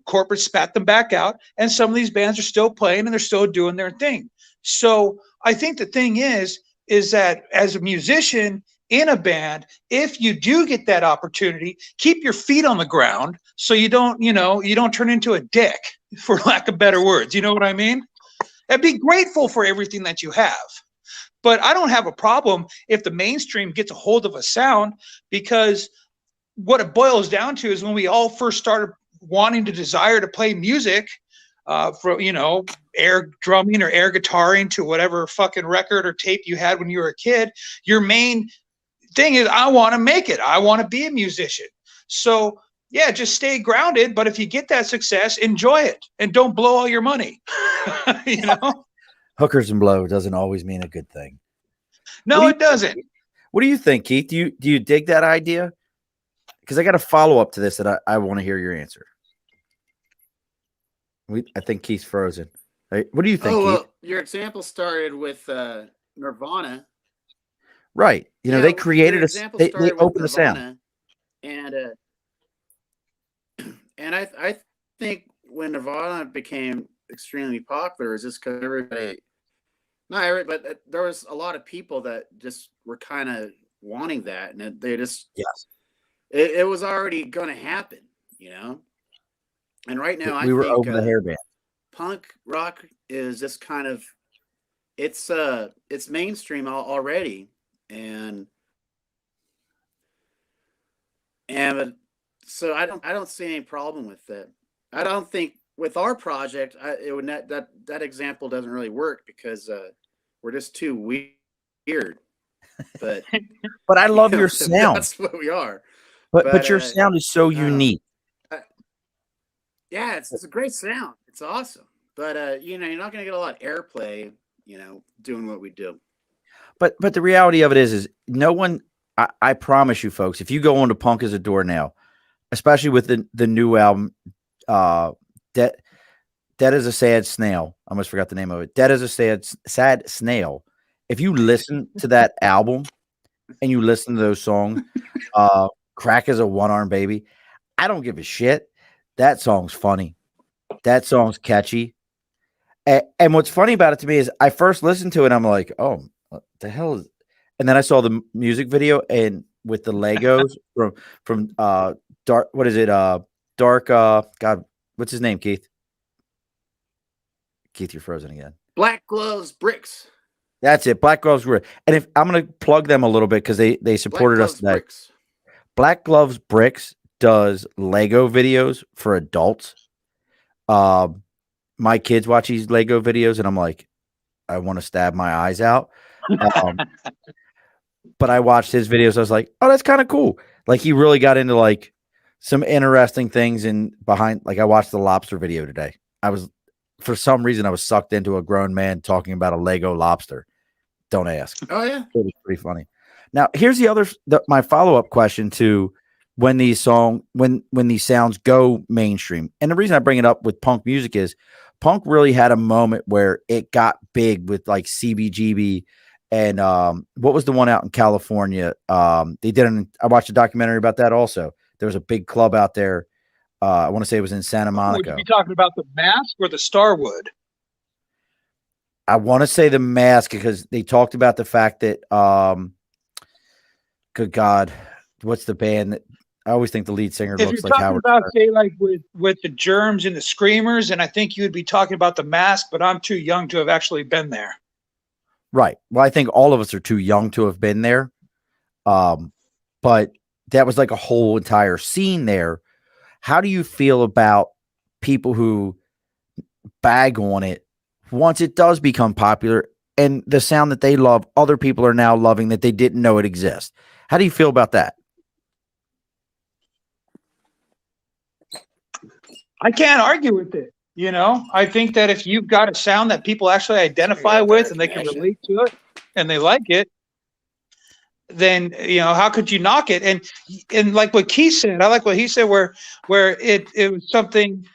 corporate spat them back out, and some of these bands are still playing and they're still doing their thing. So I think the thing is that as a musician in a band, if you do get that opportunity, keep your feet on the ground so you don't turn into a dick, for lack of better words. You know what I mean? And be grateful for everything that you have. But I don't have a problem if the mainstream gets a hold of a sound, because what it boils down to is when we all first started wanting to desire to play music, from, air drumming or air guitaring to whatever fucking record or tape you had when you were a kid, your main thing is, I want to make it. I want to be a musician. So yeah, just stay grounded. But if you get that success, enjoy it and don't blow all your money. Hookers and blow doesn't always mean a good thing. No, it doesn't. What do you think, Keith? Do you dig that idea? Because I got a follow up to this that I want to hear your answer. I think Keith's frozen. Right? What do you think, Keith? Well, your example started with Nirvana. Right. They created they opened the sound. And I think when Nirvana became extremely popular is just because but there was a lot of people that just were kind of wanting that, and they just it was already going to happen, And right now, we were over the hairband. Punk rock is just kind of it's mainstream already, and so I don't see any problem with that. I don't think with our project that example doesn't really work because we're just too weird. But but I love your sound. That's what we are. But your sound is so unique. Yeah, it's a great sound. It's awesome. But you're not going to get a lot of airplay, doing what we do. But the reality of it is no one. I promise you, folks, if you go on to Punk As A Doornail, especially with the new album, Dead as a Sad Snail. I almost forgot the name of it. Dead as a Sad Snail. If you listen to that album and you listen to those songs, Crack As A One-Arm Baby, I don't give a shit. That song's funny. That song's catchy. And what's funny about it to me is I first listened to it, and I'm like, oh, what the hell is... And then I saw the music video and with the Legos from Dark, what is it? Dark, God, what's his name, Keith? Keith, you're frozen again. Black Gloves Bricks. That's it. Black Gloves Bricks. And if I'm going to plug them a little bit because they supported us today. Bricks. Black Gloves Bricks does Lego videos for adults. My kids watch these Lego videos and I'm like, I want to stab my eyes out. But I watched his videos. I was like, oh, that's kind of cool. Like he really got into like some interesting things behind. Like I watched the lobster video today. For some reason, I was sucked into a grown man talking about a Lego lobster. Don't ask. Oh yeah, it was pretty funny. Now here's my follow up question to when these sounds go mainstream. And the reason I bring it up with punk music is punk really had a moment where it got big with like CBGB. And what was the one out in California? I watched a documentary about that also. There was a big club out there. I want to say it was in Santa Monica. Would you be talking about the Mask or the Starwood? I want to say the Mask because they talked about the fact that, good God, what's the band that I always think the lead singer looks like Howard. About say like with the Germs and the Screamers, and I think you would be talking about the Mask, but I'm too young to have actually been there. Right. Well, I think all of us are too young to have been there. But that was like a whole entire scene there. How do you feel about people who bag on it once it does become popular and the sound that they love, other people are now loving that they didn't know it exists? How do you feel about that? I can't argue with it. I think that if you've got a sound that people actually identify with and they can relate to it and they like it, then, how could you knock it? And like what Keith said, I like what he said, where it was something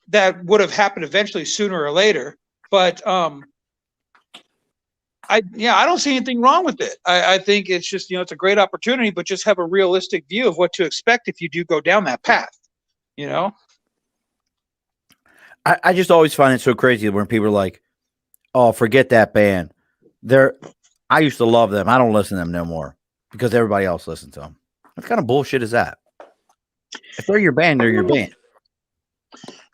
that would have happened eventually sooner or later. But I don't see anything wrong with it. I think it's just, it's a great opportunity, but just have a realistic view of what to expect if you do go down that path, I just always find it so crazy when people are like, oh, forget that band. I used to love them. I don't listen to them no more because everybody else listens to them. What kind of bullshit is that? If they're your band, they're your band.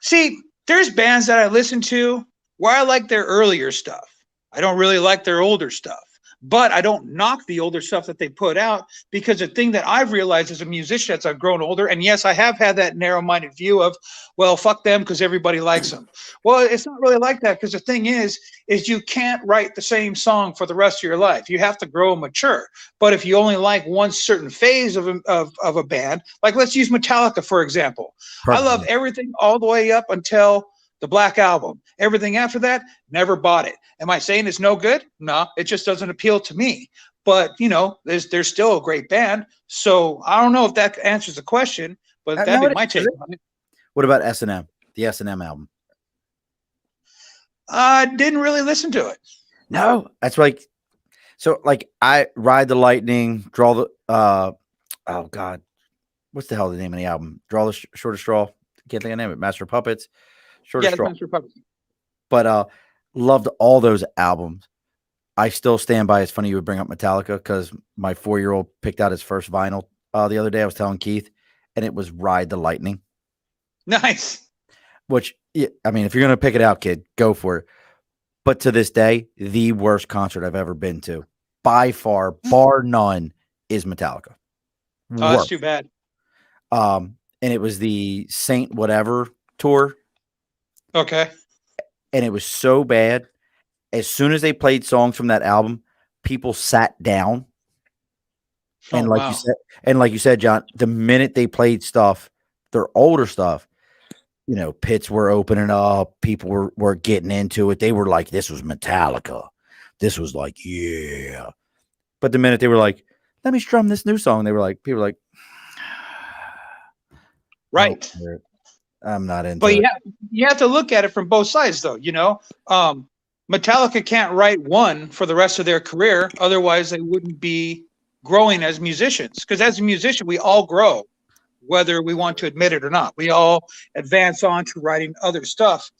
See, there's bands that I listen to where I like their earlier stuff. I don't really like their older stuff. but I don't knock the older stuff that they put out, because the thing that I've realized as a musician as I've grown older, and yes, I have had that narrow-minded view of, well, fuck them because everybody likes them. Well, it's not really like that, because the thing is you can't write the same song for the rest of your life. You have to grow and mature. But if you only like one certain phase of a band, like let's use Metallica, for example. I love everything all the way up until the Black Album. Everything after that, never bought it. Am I saying it's no good? No, it just doesn't appeal to me. But, you know, there's still a great band. So I don't know if that answers the question, but that'd be my take on it. What about S&M? The S&M album? I didn't really listen to it. No, that's like, so like I Ride the Lightning, Draw the, oh God, what's the hell the name of the album? Draw the Shortest Straw. Can't think of the name of it. Master of Puppets. Shortest Straw. Master of Puppets. But loved all those albums. I still stand by. It's funny you would bring up Metallica because my 4-year-old picked out his first vinyl the other day. I was telling Keith, and it was Ride the Lightning. Nice. Which, I mean, if you're going to pick it out, kid, go for it. But to this day, the worst concert I've ever been to, by far, bar none, is Metallica. Oh, that's too bad. And it was the Saint Whatever tour. Okay. And it was so bad. As soon as they played songs from that album, people sat down. And like you said, John, the minute they played stuff, their older stuff, you know, pits were opening up, people were getting into it. They were like, this was Metallica. This was like, yeah. But the minute they were like, let me strum this new song, they were like, people were like, right. Oh, I'm not into but it. You have to look at it from both sides, though. You know, Metallica can't write one for the rest of their career. Otherwise, they wouldn't be growing as musicians. Because as a musician, we all grow, whether we want to admit it or not. We all advance on to writing other stuff.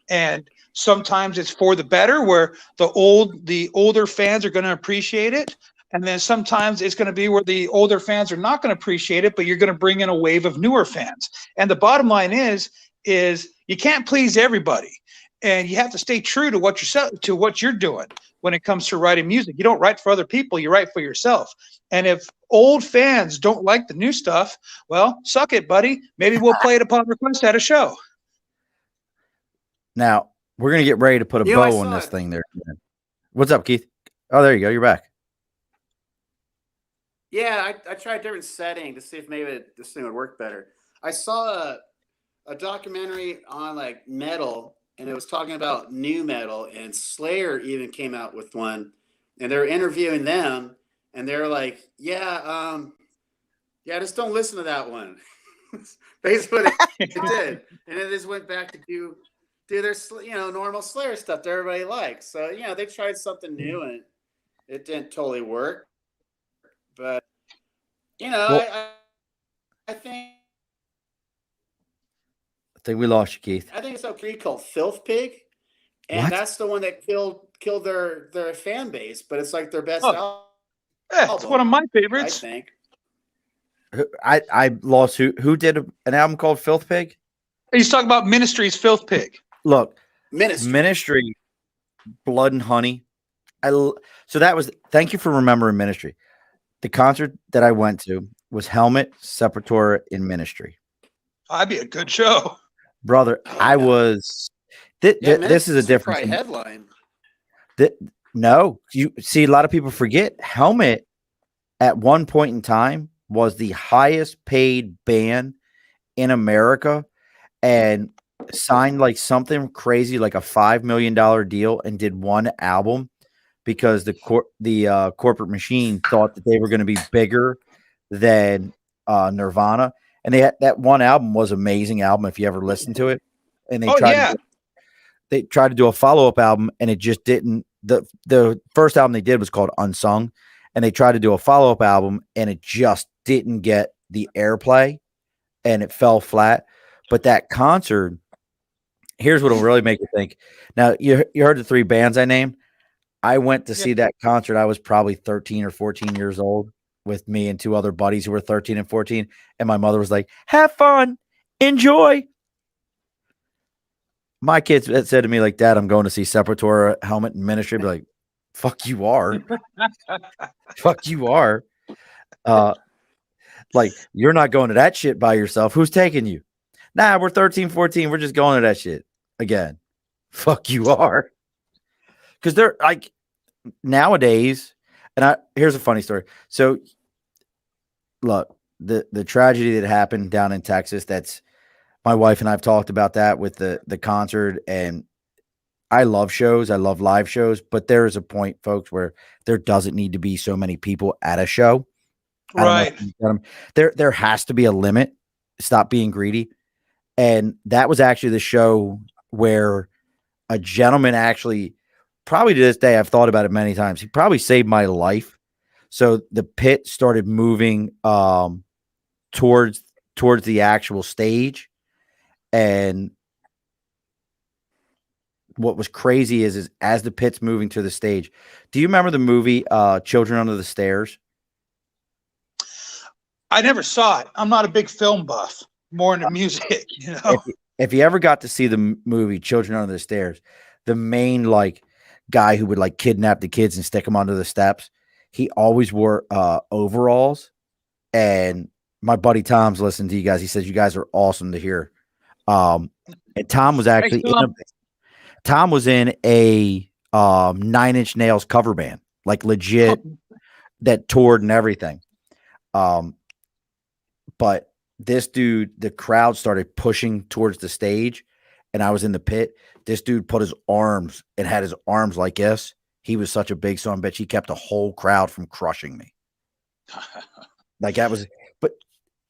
And sometimes it's for the better, where the older fans are going to appreciate it. And then sometimes it's going to be where the older fans are not going to appreciate it, but you're going to bring in a wave of newer fans. And the bottom line is you can't please everybody, and you have to stay true to what you're doing when it comes to writing music. You don't write for other people, you write for yourself. And if old fans don't like the new stuff, well, suck it, buddy. Maybe we'll play it upon request at a show. Now, we're going to get ready to put a bow on this thing there. What's up, Keith? Oh, there you go. You're back. Yeah, I tried different setting to see if maybe this thing would work better. I saw a documentary on like metal, and it was talking about new metal, and Slayer even came out with one, and they were interviewing them, and they're like, yeah, just don't listen to that one. Basically what it did. And then they just went back to do their, normal Slayer stuff that everybody likes. So, they tried something new, and it didn't totally work. But, I think we lost you, Keith. I think it's okay called Filth Pig. And that's the one that killed their fan base, but it's like their best album. Yeah, it's one of my favorites. I think. I lost who did an album called Filth Pig? He's talking about Ministry's Filth Pig. Look, Ministry, Blood and Honey. Thank you for remembering Ministry. The concert that I went to was Helmet, Sepultura, in Ministry. That'd be a good show. Brother, I was... this is a different headline. No, you see, a lot of people forget Helmet at one point in time was the highest paid band in America and signed like something crazy, like a $5 million deal, and did one album because the corporate machine thought that they were going to be bigger than Nirvana. And that one album was an amazing album if you ever listened to it. And they tried to do a follow-up album, and it just didn't. The first album they did was called Unsung, and they tried to do a follow-up album, and it just didn't get the airplay, and it fell flat. But that concert, here's what will really make you think. Now, you heard the three bands I named. I went to see that concert. I was probably 13 or 14 years old with me and two other buddies who were 13 and 14, and my mother was like, have fun, enjoy. My kids said to me, like, Dad, I'm going to see Sepultura, Helmet, and Ministry. I'd be like, Fuck you are. Fuck you are. Like, you're not going to that shit by yourself. Who's taking you? Nah, we're 13, 14. We're just going to that shit again. Fuck you are. Because they're like nowadays, and here's a funny story. So look, the tragedy that happened down in Texas, that's my wife and I've talked about that with the concert, and I love shows. I love live shows, but there is a point, folks, where there doesn't need to be so many people at a show. I don't know Right. if you get 'em. There has to be a limit. Stop being greedy. And that was actually the show where a gentleman actually, probably to this day, I've thought about it many times. He probably saved my life. So the pit started moving towards the actual stage, and what was crazy is as the pit's moving to the stage. Do you remember the movie Children Under the Stairs? I never saw it. I'm not a big film buff, more into music, you know. If you ever got to see the movie Children Under the Stairs, the main like guy who would like kidnap the kids and stick them under the steps, he always wore overalls. And my buddy Tom's listening to you guys. He says you guys are awesome to hear. And Tom was actually Tom was in a 9 Inch Nails cover band, like legit, that toured and everything. But this dude, the crowd started pushing towards the stage, and I was in the pit. This dude put his arms and had his arms like this. He was such a big son of a bitch. He kept the whole crowd from crushing me. Like that was, but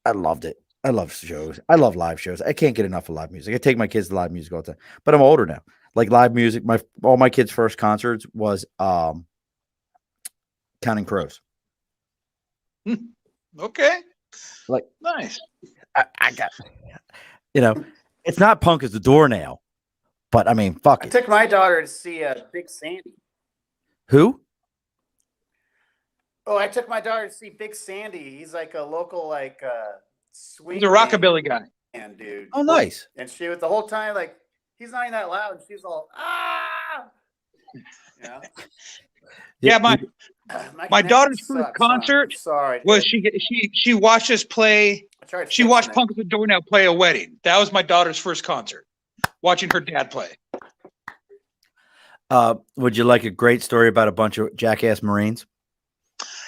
I loved it. I love shows. I love live shows. I can't get enough of live music. I take my kids to live music all the time, but I'm older now. Like live music, all my kids' first concerts was Counting Crows. Okay. Like nice. I got, it's not Punk As A Doornail, but I mean, fuck it. I took my daughter to see Big Sandy. Who? Oh, I took my daughter to see Big Sandy. He's like a local, like, sweet. He's a rockabilly guy. Man, dude. Oh, nice. And she was the whole time, like, he's not even that loud. And she's all, ah. Yeah. Yeah, my daughter's first concert was she watched us play. She watched Punk As A Doornail play a wedding. That was my daughter's first concert. Watching her dad play. Would you like a great story about a bunch of jackass Marines?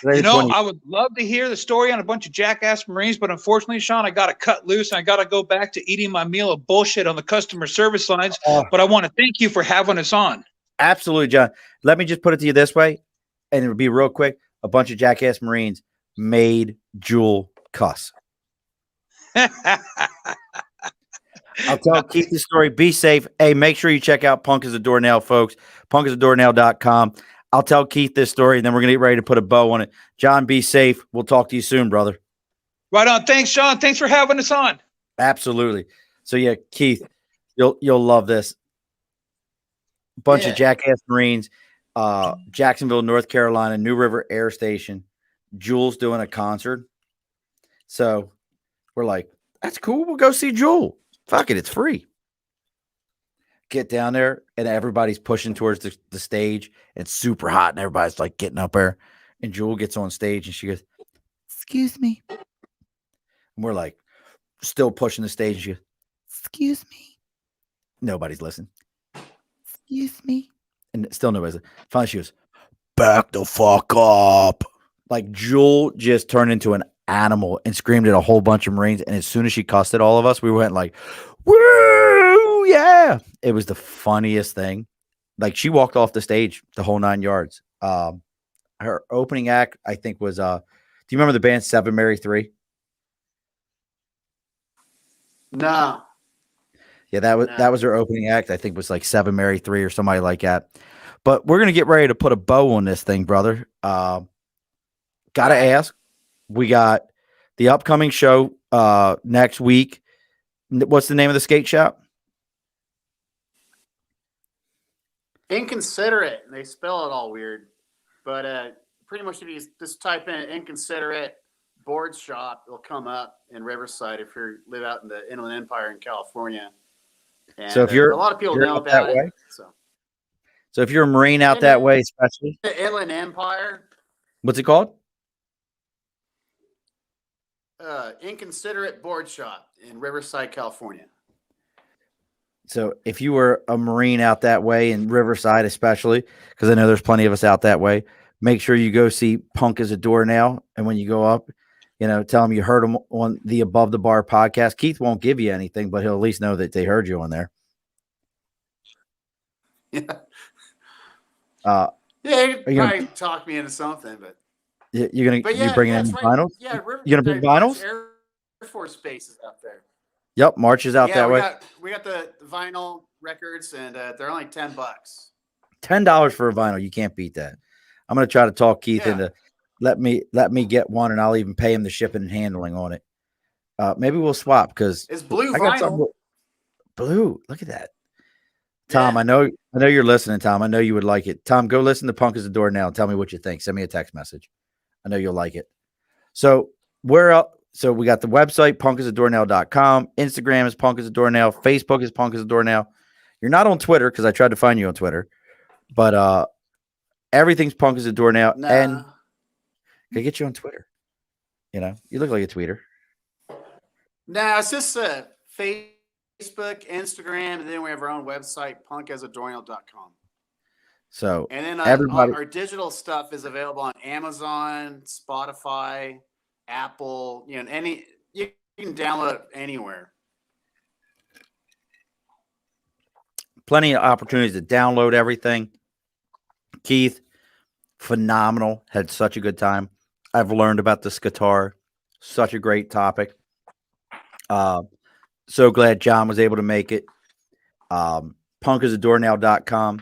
I would love to hear the story on a bunch of jackass Marines, but unfortunately, Sean, I got to cut loose and I got to go back to eating my meal of bullshit on the customer service lines. But I want to thank you for having us on. Absolutely, John. Let me just put it to you this way, and it'll be real quick. A bunch of jackass Marines made Jewel cuss. I'll tell Keith the story. Be safe. Hey, make sure you check out Punk As A Doornail, folks. punkasadoornail.com. I'll tell Keith this story, and then we're going to get ready to put a bow on it. John, be safe. We'll talk to you soon, brother. Right on. Thanks, Sean. Thanks for having us on. Absolutely. So, yeah, Keith, you'll love this. Bunch of jackass Marines, Jacksonville, North Carolina, New River Air Station. Jewel's doing a concert. So we're like, that's cool. We'll go see Jewel. Fuck it. It's free. Get down there, and everybody's pushing towards the stage. It's super hot, and everybody's like getting up there. And Jewel gets on stage, and she goes, "Excuse me." And we're like, still pushing the stage. And she goes, "Excuse me." Nobody's listening. "Excuse me." And still nobody's listening. Finally, she goes, "Back the fuck up." Like Jewel just turned into an animal and screamed at a whole bunch of Marines. And as soon as she cussed at all of us, we went like, "Woo, yeah." It was the funniest thing. Like she walked off the stage the whole 9 yards. Her opening act, I think, was do you remember the band Seven Mary 3? No. Yeah, that was her opening act. I think was like Seven Mary 3 or somebody like that. But we're gonna get ready to put a bow on this thing, brother. Gotta ask. We got the upcoming show next week. What's the name of the skate shop? Inconsiderate. They spell it all weird. But pretty much if you just type in Inconsiderate board shop, it'll come up in Riverside if you live out in the Inland Empire in California. And, so if you're a lot of people know about it. So. So if you're a Marine out And that then- way, especially, The Inland Empire, what's it called? Inconsiderate Board Shop in Riverside, California. So if you were a Marine out that way in Riverside, especially, because I know there's plenty of us out that way, make sure you go see Punk As A Doornail. And when you go up, tell them you heard them on the Above the Bar podcast. Keith won't give you anything, but he'll at least know that they heard you on there. Yeah. Are He you gonna- probably talked me into something, but You're bringing in that's vinyls? Yeah, Riverside, You gonna bring vinyls? Air Force Base is out there. Yep, March is out that way. We got the vinyl records, and they're only $10. $10 for a vinyl. You can't beat that. I'm gonna try to talk Keith Yeah. into let me get one, and I'll even pay him the shipping and handling on it. Maybe we'll swap because It's blue I got something. vinyl. Blue. Look at that. Tom, Yeah. I know you're listening, Tom. I know you would like it. Tom, go listen to Punk As A Doornail and tell me what you think. Send me a text message. I know you'll like it. So where else? So we got the website, punkasadoornail.com. Instagram is Punk As A Doornail. Facebook is Punk As A Doornail. You're not on Twitter because I tried to find you on Twitter. But everything's Punk As A Doornail. Nah. And can I get you on Twitter? You look like a tweeter. Nah, it's just Facebook, Instagram, and then we have our own website, punkasadoornail.com. So And then everybody, our digital stuff is available on Amazon, Spotify, Apple. You can download it anywhere. plenty of opportunities to download everything. Keith, phenomenal. Had such a good time. I've learned about the skatar. Such a great topic. So glad John was able to make it. Punkasadoornail.com.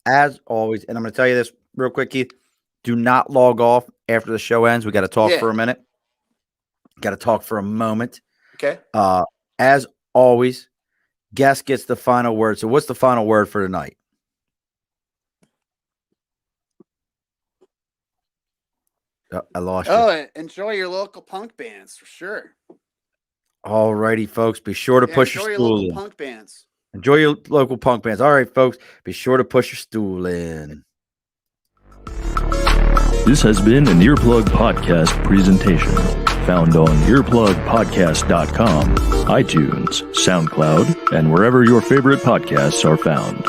As always, and I'm going to tell you this real quick, Keith. Do not log off after the show ends. We got to talk for a minute. Got to talk for a moment. Okay. As always, guest gets the final word. So what's the final word for tonight? I lost you. Oh, enjoy your local punk bands for sure. All righty, folks. Be sure to push your enjoy stool local in. punk bands. Enjoy your local punk bands. All right, folks. Be sure to push your stool in. This has been an Earplug Podcast presentation. Found on earplugpodcast.com, iTunes, SoundCloud, and wherever your favorite podcasts are found.